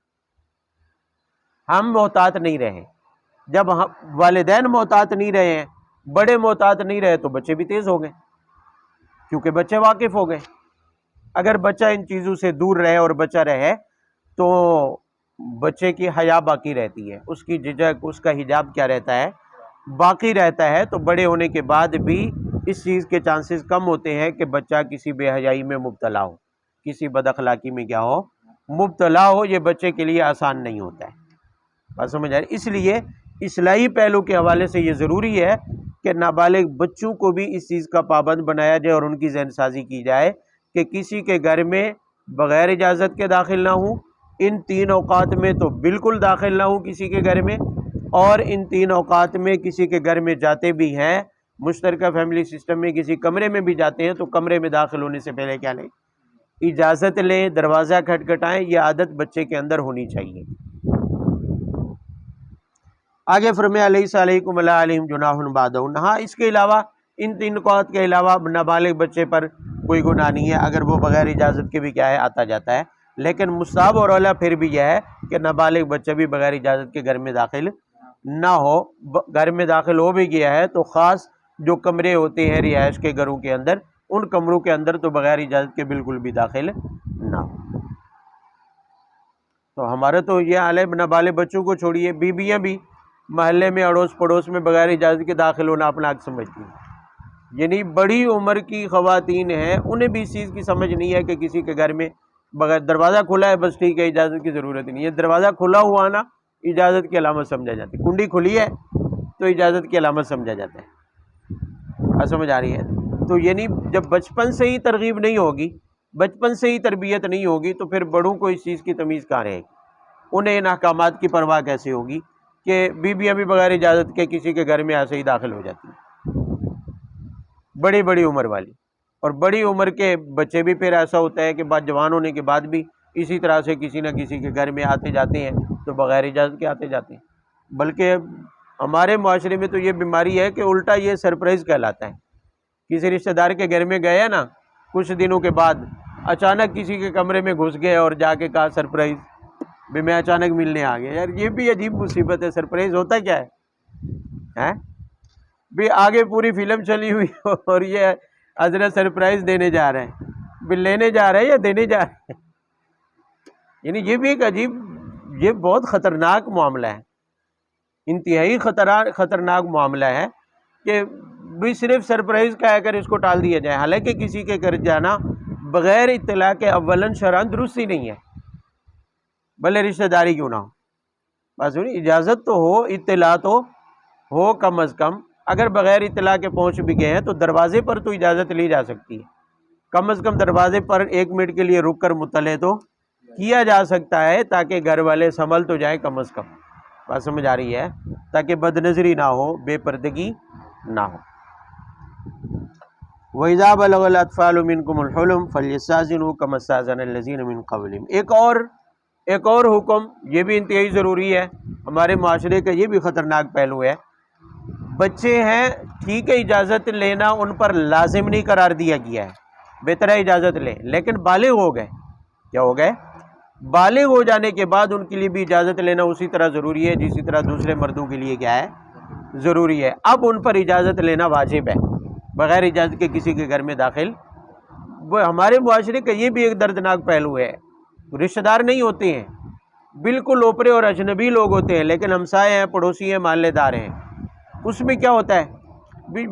ہم محتاط نہیں رہے. جب والدین محتاط نہیں رہے ہیں، بڑے محتاط نہیں رہے تو بچے بھی تیز ہو گئے، کیونکہ بچے واقف ہو گئے. اگر بچہ ان چیزوں سے دور رہے اور بچہ رہے تو بچے کی حیا باقی رہتی ہے، اس کی جھجک، اس کا حجاب کیا رہتا ہے؟ باقی رہتا ہے. تو بڑے ہونے کے بعد بھی اس چیز کے چانسز کم ہوتے ہیں کہ بچہ کسی بے حیائی میں مبتلا ہو، کسی بد اخلاقی میں کیا ہو؟ مبتلا ہو. یہ بچے کے لیے آسان نہیں ہوتا ہے. بات سمجھ آ رہی؟ اس لیے اصلاحی پہلو کے حوالے سے یہ ضروری ہے کہ نابالغ بچوں کو بھی اس چیز کا پابند بنایا جائے اور ان کی ذہن سازی کی جائے کہ کسی کے گھر میں بغیر اجازت کے داخل نہ ہوں. ان 3 اوقات میں تو بالکل داخل نہ ہوں کسی کے گھر میں، اور ان 3 اوقات میں کسی کے گھر میں جاتے بھی ہیں مشترکہ فیملی سسٹم میں کسی کمرے میں بھی جاتے ہیں تو کمرے میں داخل ہونے سے پہلے کیا لیں؟ اجازت لیں، دروازہ کھٹکھٹائیں. یہ عادت بچے کے اندر ہونی چاہیے. آگے فرمایا لیس علیکم ولا علیہم جناح بعدہن. ہاں اس کے علاوہ ان 3 نکات کے علاوہ نابالغ بچے پر کوئی گناہ نہیں ہے اگر وہ بغیر اجازت کے بھی کیا ہے آتا جاتا ہے، لیکن مستحب اور اولیٰ پھر بھی یہ ہے کہ نابالغ بچہ بھی بغیر اجازت کے گھر میں داخل نہ ہو۔ گھر میں داخل ہو بھی گیا ہے تو خاص جو کمرے ہوتے ہیں رہائش کے گھروں کے اندر، ان کمروں کے اندر تو بغیر اجازت کے بالکل بھی داخل نہ ہو۔ تو ہمارا تو یہ حال ہے، نابالغ بچوں کو چھوڑیے، بیویاں بھی محلے میں اڑوس پڑوس میں بغیر اجازت کے داخل ہونا اپنا حق سمجھتی ہیں، یعنی بڑی عمر کی خواتین ہیں انہیں بھی اس چیز کی سمجھ نہیں ہے کہ کسی کے گھر میں بغیر دروازہ کھلا ہے بس ٹھیک ہے، اجازت کی ضرورت نہیں ہے۔ دروازہ کھلا ہوا نا اجازت کی علامت سمجھا جاتا ہے، کنڈی کھلی ہے تو اجازت کی علامت سمجھا جاتا ہے، سمجھ آ رہی ہے؟ تو یعنی جب بچپن سے ہی ترغیب نہیں ہوگی، بچپن سے ہی تربیت نہیں ہوگی تو پھر بڑوں کو اس چیز کی تمیز کہاں رہے گی؟ انہیں ان احکامات کی پرواہ کیسے ہوگی کہ بیویاں بھی بغیر اجازت کے کسی کے گھر میں ایسے ہی داخل ہو جاتی ہیں، بڑی بڑی عمر والی، اور بڑی عمر کے بچے بھی پھر ایسا ہوتا ہے کہ بعد جوان ہونے کے بعد بھی اسی طرح سے کسی نہ کسی کے گھر میں آتے جاتے ہیں تو بغیر اجازت کے آتے جاتے ہیں۔ بلکہ ہمارے معاشرے میں تو یہ بیماری ہے کہ الٹا یہ سرپرائز کہلاتا ہے، کسی رشتہ دار کے گھر میں گئے نا کچھ دنوں کے بعد اچانک کسی کے کمرے میں گھس گئے اور جا کے کہا سرپرائز بھی میں اچانک ملنے آ گیا۔ یار یہ بھی عجیب مصیبت ہے، سرپرائز ہوتا کیا ہے بھی آگے پوری فلم چلی ہوئی اور یہ حضرت سرپرائز دینے جا رہے ہیں، بھی لینے جا رہے ہیں یا دینے جا رہے ہیں، یعنی یہ بھی ایک عجیب، یہ بہت خطرناک معاملہ ہے، انتہائی خطرناک معاملہ ہے کہ بھی صرف سرپرائز کہہ کر اس کو ٹال دیا جائے، حالانکہ کسی کے گھر جانا بغیر اطلاع کے اولاً شرعاً درست ہی نہیں ہے، بھلے رشتہ داری کیوں نہ ہو، بس اجازت تو ہو، اطلاع تو ہو کم از کم۔ اگر بغیر اطلاع کے پہنچ بھی گئے ہیں تو دروازے پر تو اجازت لی جا سکتی ہے، کم از کم دروازے پر 1 منٹ کے لیے رک کر مطلع تو کیا جا سکتا ہے تاکہ گھر والے سنبھل تو جائیں کم از کم، بات سمجھ آ رہی ہے؟ تاکہ بد نظری نہ ہو، بے پردگی نہ ہو۔ وَإِذَا بَلَغَ الْأَطْفَالُ مِنْكُمُ الْحُلُمَ فَلْيَسْتَأْذِنُوا كَمَا اسْتَأْذَنَ الَّذِينَ مِنْ قَبْلِهِمْ۔ ایک اور حکم، یہ بھی انتہائی ضروری ہے، ہمارے معاشرے کا یہ بھی خطرناک پہلو ہے، بچے ہیں ٹھیک ہے اجازت لینا ان پر لازم نہیں قرار دیا گیا ہے، بہتر ہے اجازت لیں، لیکن بالغ ہو گئے، کیا ہو گئے؟ بالغ ہو جانے کے بعد ان کے لیے بھی اجازت لینا اسی طرح ضروری ہے جسی طرح دوسرے مردوں کے لیے کیا ہے؟ ضروری ہے۔ اب ان پر اجازت لینا واجب ہے، بغیر اجازت کے کسی کے گھر میں داخل، وہ ہمارے معاشرے کا یہ بھی ایک دردناک پہلو ہے، رشتہ دار نہیں ہوتے ہیں، بالکل اوپرے اور اجنبی لوگ ہوتے ہیں، لیکن ہمسائے ہیں، پڑوسی ہیں، محلے دار ہیں، اس میں کیا ہوتا ہے؟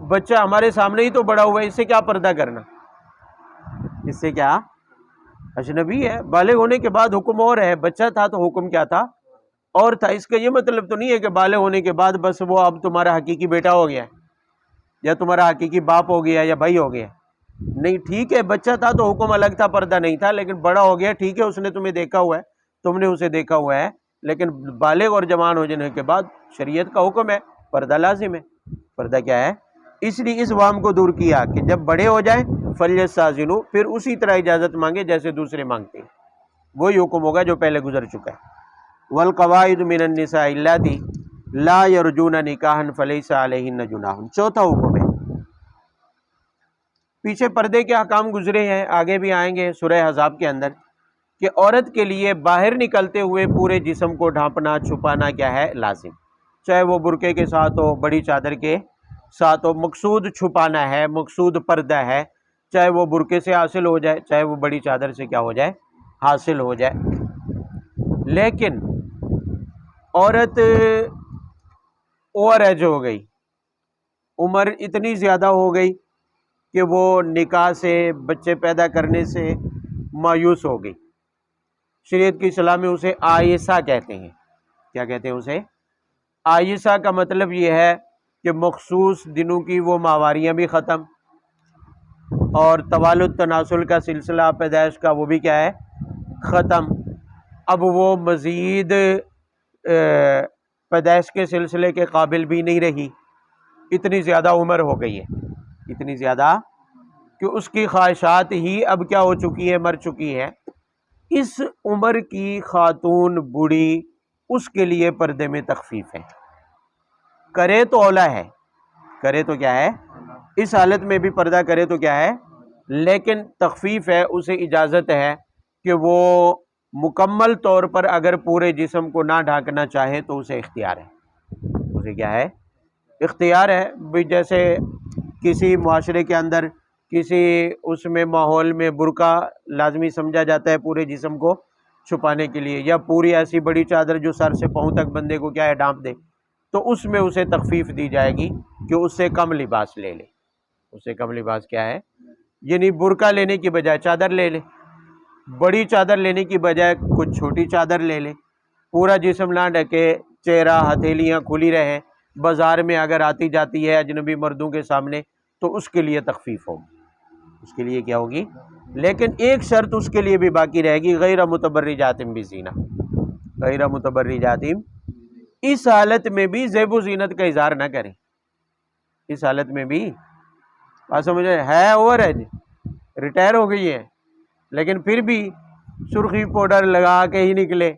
بچہ ہمارے سامنے ہی تو بڑا ہوا ہے، اس سے کیا پردہ کرنا، اس سے کیا؟ اجنبی ہے، بالغ ہونے کے بعد حکم اور ہے، بچہ تھا تو حکم کیا تھا؟ اور تھا۔ اس کا یہ مطلب تو نہیں ہے کہ بالغ ہونے کے بعد بس وہ اب تمہارا حقیقی بیٹا ہو گیا یا تمہارا حقیقی باپ ہو گیا یا بھائی ہو گیا، نہیں، ٹھیک ہے بچہ تھا تو حکم الگ تھا، پردہ نہیں تھا، لیکن بڑا ہو گیا، ٹھیک ہے اس نے تمہیں دیکھا ہوا ہے، تم نے اسے دیکھا ہوا ہے، لیکن بالغ اور جوان ہو جانے کے بعد شریعت کا حکم ہے، پردہ لازم ہے۔ پردہ کیا ہے؟ اس لیے اس وہم کو دور کیا کہ جب بڑے ہو جائیں فَلْيَسْتَأْذِنُوا، پھر اسی طرح اجازت مانگے جیسے دوسرے مانگتے ہیں، وہی حکم ہوگا جو پہلے گزر چکا ہے۔ وَالْقَوَائِدُ مِنَ النِّسَاءِ اللَّاتِي لَا يَرْجُونَ نِكَاحًا فَلَيْسَ عَلَيْهِنَّ جُنَاحٌ، چوتھا حکم ہے۔ پیچھے پردے کے احکام گزرے ہیں، آگے بھی آئیں گے سورہ احزاب کے اندر، کہ عورت کے لیے باہر نکلتے ہوئے پورے جسم کو ڈھانپنا، چھپانا کیا ہے؟ لازم، چاہے وہ برقعے کے ساتھ ہو، بڑی چادر کے ساتھ ہو، مقصود چھپانا ہے، مقصود پردہ ہے، چاہے وہ برقعے سے حاصل ہو جائے، چاہے وہ بڑی چادر سے کیا ہو جائے؟ حاصل ہو جائے۔ لیکن عورت اوور ایج ہو گئی، عمر اتنی زیادہ ہو گئی کہ وہ نکاح سے، بچے پیدا کرنے سے مایوس ہو گئی، شریعت کی اصطلاح میں اسے آئسہ کہتے ہیں۔ کیا کہتے ہیں اسے؟ آئسہ کا مطلب یہ ہے کہ مخصوص دنوں کی وہ ماہواریاں بھی ختم، اور توالد تناسل کا سلسلہ پیدائش کا وہ بھی کیا ہے؟ ختم۔ اب وہ مزید پیدائش کے سلسلے کے قابل بھی نہیں رہی، اتنی زیادہ عمر ہو گئی ہے، اتنی زیادہ کہ اس کی خواہشات ہی اب کیا ہو چکی ہے؟ مر چکی ہے۔ اس عمر کی خاتون بوڑھی، اس کے لیے پردے میں تخفیف ہے، کرے تو اولا ہے، کرے تو کیا ہے؟ اس حالت میں بھی پردہ کرے تو کیا ہے، لیکن تخفیف ہے، اسے اجازت ہے کہ وہ مکمل طور پر اگر پورے جسم کو نہ ڈھانکنا چاہے تو اسے اختیار ہے، اسے کیا ہے، اختیار ہے بھی۔ جیسے کسی معاشرے کے اندر کسی اس میں ماحول میں برقع لازمی سمجھا جاتا ہے پورے جسم کو چھپانے کے لیے، یا پوری ایسی بڑی چادر جو سر سے پاؤں تک بندے کو کیا ہے ڈھانپ دے، تو اس میں اسے تخفیف دی جائے گی کہ اس سے کم لباس لے لے، اس سے کم لباس کیا ہے، یعنی برقع لینے کی بجائے چادر لے لے، بڑی چادر لینے کی بجائے کچھ چھوٹی چادر لے لے، پورا جسم نہ ڈھکے، چہرہ ہتھیلیاں کھلی رہے، بازار میں اگر آتی جاتی ہے اجنبی مردوں کے سامنے تو اس کے لیے تخفیف ہوگی، اس کے لیے کیا ہوگی، لیکن ایک شرط اس کے لیے بھی باقی رہے گی، غیر متبرجات بزینہ، غیر متبرجات، اس حالت میں بھی زیب و زینت کا اظہار نہ کریں، اس حالت میں بھی بات سمجھے، ہے اوور ایج، ریٹائر ہو گئی ہے، لیکن پھر بھی سرخی پاؤڈر لگا کے ہی نکلے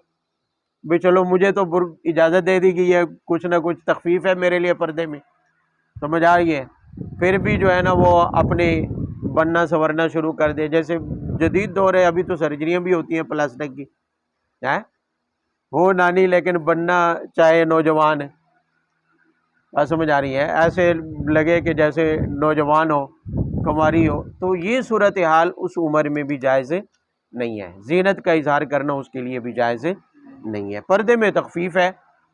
بھی، چلو مجھے تو اجازت دے دی گئی ہے، کچھ نہ کچھ تخفیف ہے میرے لیے پردے میں، سمجھ آ رہی ہے، پھر بھی جو ہے نا وہ اپنے بننا سنورنا شروع کر دے۔ جیسے جدید دور ہے، ابھی تو سرجریاں بھی ہوتی ہیں پلاسٹک کی، ہو نانی لیکن بننا چاہے نوجوان، بات سمجھ آ رہی ہے، ایسے لگے کہ جیسے نوجوان ہو، کماری ہو، تو یہ صورتحال اس عمر میں بھی جائز نہیں ہے، زینت کا اظہار کرنا اس کے لیے بھی جائز نہیں ہے۔ پردے میں تخفیف ہے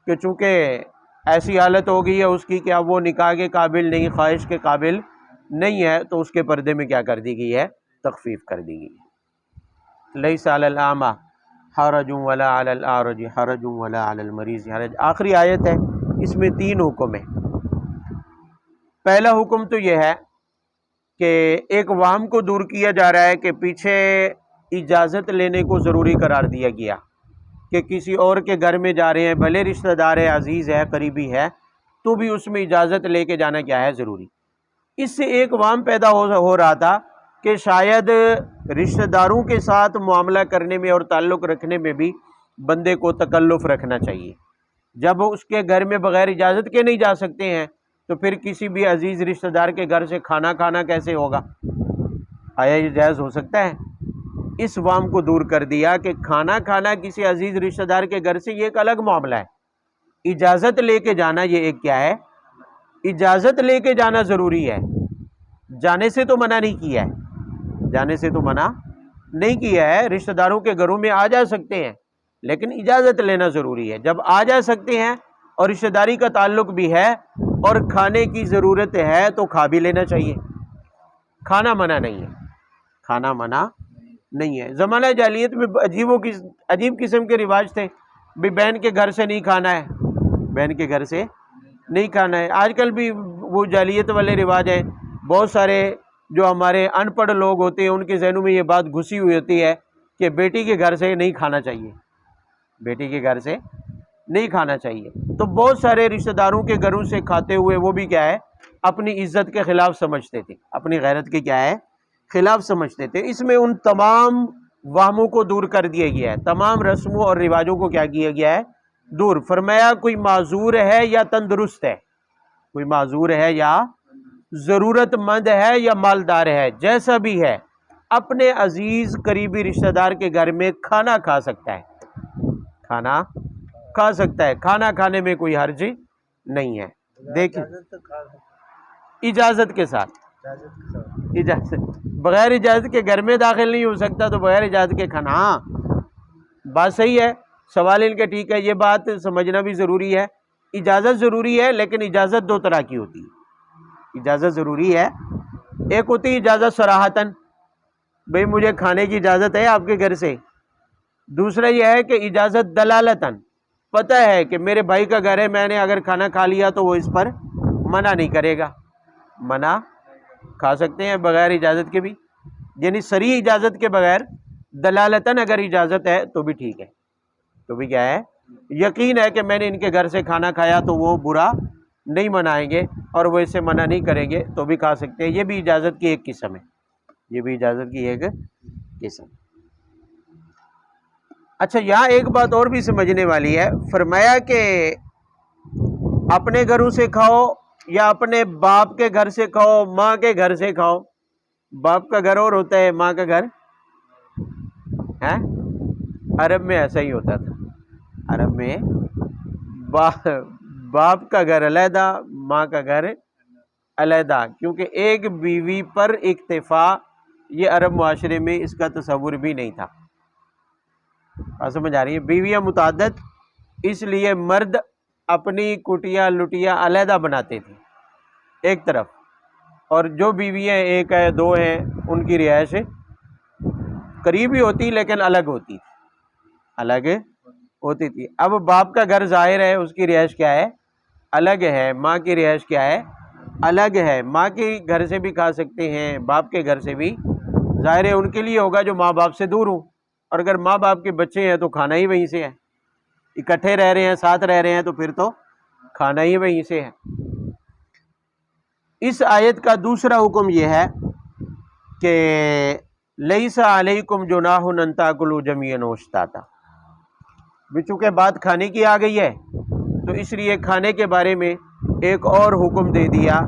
کہ چونکہ ایسی حالت ہو گئی ہے اس کی کہ اب وہ نکاح کے قابل نہیں، خواہش کے قابل نہیں ہے، تو اس کے پردے میں کیا کر دی گئی ہے، تخفیف کر دی گئی ہے۔ لیس علی الاعمی حرج ولا علی الاعرج حرج ولا علی المریض حرج، آخری آیت ہے، اس میں 3 حکم ہیں۔ پہلا حکم تو یہ ہے کہ ایک وہم کو دور کیا جا رہا ہے کہ پیچھے اجازت لینے کو ضروری قرار دیا گیا کہ کسی اور کے گھر میں جا رہے ہیں، بھلے رشتہ دار ہے، عزیز ہے، قریبی ہے، تو بھی اس میں اجازت لے کے جانا کیا ہے، ضروری۔ اس سے ایک وہم پیدا ہو رہا تھا کہ شاید رشتہ داروں کے ساتھ معاملہ کرنے میں اور تعلق رکھنے میں بھی بندے کو تکلف رکھنا چاہیے، جب اس کے گھر میں بغیر اجازت کے نہیں جا سکتے ہیں تو پھر کسی بھی عزیز رشتہ دار کے گھر سے کھانا کھانا کیسے ہوگا، آیا یہ جائز ہو سکتا ہے؟ اس وہم کو دور کر دیا کہ کھانا کھانا کسی عزیز رشتہ دار کے گھر سے یہ ایک الگ معاملہ ہے، اجازت لے کے جانا یہ ایک کیا ہے، اجازت لے کے جانا ضروری ہے، جانے سے تو منع نہیں کیا ہے، جانے سے تو منع نہیں کیا ہے، رشتہ داروں کے گھروں میں آ جا سکتے ہیں لیکن اجازت لینا ضروری ہے۔ جب آ جا سکتے ہیں اور رشتہ داری کا تعلق بھی ہے اور کھانے کی ضرورت ہے تو کھا بھی لینا چاہیے، کھانا منع نہیں ہے، کھانا منع نہیں ہے۔ زمانہ جاہلیت میں عجیب قسم کے رواج تھے، بھی بہن کے گھر سے نہیں کھانا ہے، بہن کے گھر سے نہیں کھانا ہے۔ آج کل بھی وہ جاہلیت والے رواج ہیں، بہت سارے جو ہمارے ان پڑھ لوگ ہوتے ہیں ان کے ذہنوں میں یہ بات گھسی ہوئی ہوتی ہے کہ بیٹی کے گھر سے نہیں کھانا چاہیے، بیٹی کے گھر سے نہیں کھانا چاہیے، تو بہت سارے رشتہ داروں کے گھروں سے کھاتے ہوئے وہ بھی کیا ہے، اپنی عزت کے خلاف سمجھتے تھے، اپنی غیرت کے کیا ہے، خلاف سمجھتے تھے۔ اس میں ان تمام وہموں کو دور کر دیا گیا ہے، تمام رسموں اور رواجوں کو کیا کیا گیا ہے، دور۔ فرمایا کوئی معذور ہے یا تندرست ہے، کوئی معذور ہے یا ضرورت مند ہے یا مالدار ہے، جیسا بھی ہے اپنے عزیز قریبی رشتہ دار کے گھر میں کھانا کھا سکتا ہے، کھانا کھا سکتا ہے، کھانا کھانے میں کوئی حرج نہیں ہے۔ دیکھیں اجازت کے ساتھ، اجازت، بغیر اجازت کے گھر میں داخل نہیں ہو سکتا تو بغیر اجازت کے کھانا، ہاں بات صحیح ہے، سوال ان کے ٹھیک ہے، یہ بات سمجھنا بھی ضروری ہے، اجازت ضروری ہے لیکن اجازت 2 طرح کی ہوتی ہے، اجازت ضروری ہے، ایک ہوتی ہے اجازت صراحتاً، بھئی مجھے کھانے کی اجازت ہے آپ کے گھر سے، دوسرا یہ ہے کہ اجازت دلالتاً، پتہ ہے کہ میرے بھائی کا گھر ہے، میں نے اگر کھانا کھا لیا تو وہ اس پر منع نہیں کرے گا، منع کھا سکتے ہیں بغیر اجازت کے بھی، یعنی صریح اجازت کے بغیر دلالتاً اگر اجازت ہے تو بھی ٹھیک ہے، تو بھی کیا ہے، یقین ہے کہ میں نے ان کے گھر سے کھانا کھایا تو وہ برا نہیں منائیں گے اور وہ اسے منع نہیں کریں گے تو بھی کھا سکتے ہیں، یہ بھی اجازت کی ایک قسم ہے، یہ بھی اجازت کی ایک قسم۔ اچھا یہاں ایک بات اور بھی سمجھنے والی ہے، فرمایا کہ اپنے گھروں سے کھاؤ یا اپنے باپ کے گھر سے کھاؤ، ماں کے گھر سے کھاؤ. باپ کا گھر اور ہوتا ہے، ماں کا گھر ہے. عرب میں ایسا ہی ہوتا تھا. عرب میں باپ کا گھر علیحدہ، ماں کا گھر علیحدہ، کیونکہ ایک بیوی پر اکتفا یہ عرب معاشرے میں اس کا تصور بھی نہیں تھا. سمجھ آ رہی ہے؟ بیویاں متعدد، اس لیے مرد اپنی کٹیاں لٹیاں علیحدہ بناتے تھے ایک طرف، اور جو بیویاں ایک ہے دو ہیں ان کی رہائش قریب ہی ہوتی لیکن الگ ہوتی تھی، الگ ہوتی تھی. اب باپ کا گھر ظاہر ہے اس کی رہائش کیا ہے؟ الگ ہے. ماں کی رہائش کیا ہے؟ الگ ہے. ماں کے گھر سے بھی کھا سکتے ہیں، باپ کے گھر سے بھی. ظاہر ہے ان کے لیے ہوگا جو ماں باپ سے دور ہوں، اور اگر ماں باپ کے بچے ہیں تو کھانا ہی وہیں سے ہے. اکٹھے رہ رہے ہیں، ساتھ رہ رہے ہیں، تو پھر تو کھانا ہی وہیں سے ہے. اس آیت کا دوسرا حکم یہ ہے کہ لیس علیکم جناح ان تاکلوا جميعا واشتاتا. چونکہ بات کھانے کی آ گئی ہے تو اس لیے کھانے کے بارے میں ایک اور حکم دے دیا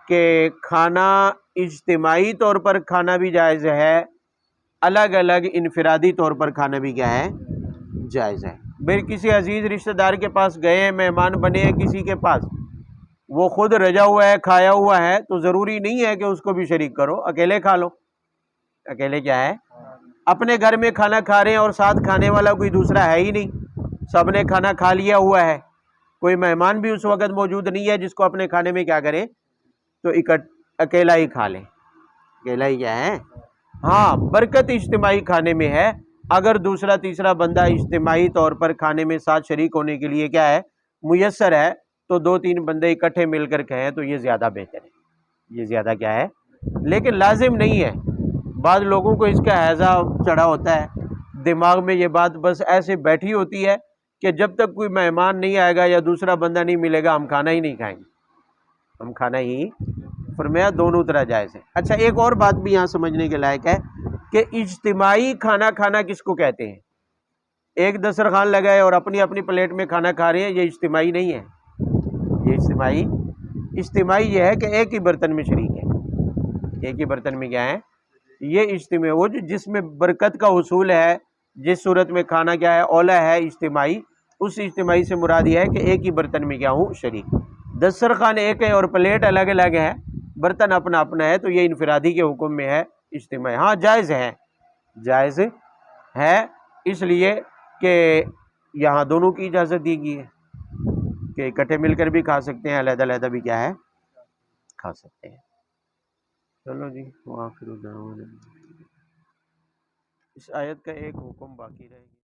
کہ کھانا اجتماعی طور پر کھانا بھی جائز ہے، الگ الگ انفرادی طور پر کھانا بھی کیا ہے؟ جائز ہے. میرے کسی عزیز رشتہ دار کے پاس گئے ہیں، مہمان بنے ہیں کسی کے پاس، وہ خود رجا ہوا ہے، کھایا ہوا ہے، تو ضروری نہیں ہے کہ اس کو بھی شریک کرو، اکیلے کھا لو. اکیلے کیا ہے؟ اپنے گھر میں کھانا کھا رہے ہیں اور ساتھ کھانے والا کوئی دوسرا ہے ہی نہیں، سب نے کھانا کھا لیا ہوا ہے، کوئی مہمان بھی اس وقت موجود نہیں ہے جس کو اپنے کھانے میں کیا کرے، تو اکیلا ہی کھا لے. اکیلا ہی کیا ہے؟ ہاں، برکت اجتماعی کھانے میں ہے. اگر دوسرا تیسرا بندہ اجتماعی طور پر کھانے میں ساتھ شریک ہونے کے لیے کیا ہے؟ میسر ہے، تو دو تین بندے اکٹھے مل کر کھائیں تو یہ زیادہ بہتر ہے. یہ زیادہ کیا ہے؟ لیکن لازم نہیں ہے. بعض لوگوں کو اس کا ہیضہ چڑھا ہوتا ہے، دماغ میں یہ بات بس ایسے بیٹھی ہوتی ہے کہ جب تک کوئی مہمان نہیں آئے گا یا دوسرا بندہ نہیں ملے گا ہم کھانا ہی نہیں کھائیں گے، ہم کھانا ہی. فرمایا دونوں طرح جائز ہے. اچھا، ایک اور بات بھی یہاں سمجھنے کے لائق ہے کہ اجتماعی کھانا کھانا کس کو کہتے ہیں؟ ایک دسترخوان لگائے اور اپنی اپنی پلیٹ میں کھانا کھا رہے ہیں، یہ اجتماعی نہیں ہے. یہ اجتماعی یہ ہے کہ ایک ہی برتن میں شریک ہے. ایک ہی برتن میں کیا ہے؟ یہ اجتماعی، وہ جس میں برکت کا حصول ہے، جس صورت میں کھانا کیا ہے؟ اولا ہے اجتماعی. اس اجتماعی سے مراد یہ ہے کہ ایک ہی برتن میں کیا ہوں؟ شریک. دسترخوان ایک ہے اور پلیٹ الگ الگ ہے، برتن اپنا اپنا ہے، تو یہ انفرادی کے حکم میں ہے، اجتماعی. ہاں جائز ہے، جائز ہے، اس لیے کہ یہاں دونوں کی اجازت دی گئی ہے کہ اکٹھے مل کر بھی کھا سکتے ہیں، علیحدہ علیحدہ بھی کیا ہے؟ کھا سکتے ہیں. چلو جی، وآخر دعوانا. اس آیت کا ایک حکم باقی رہے گا.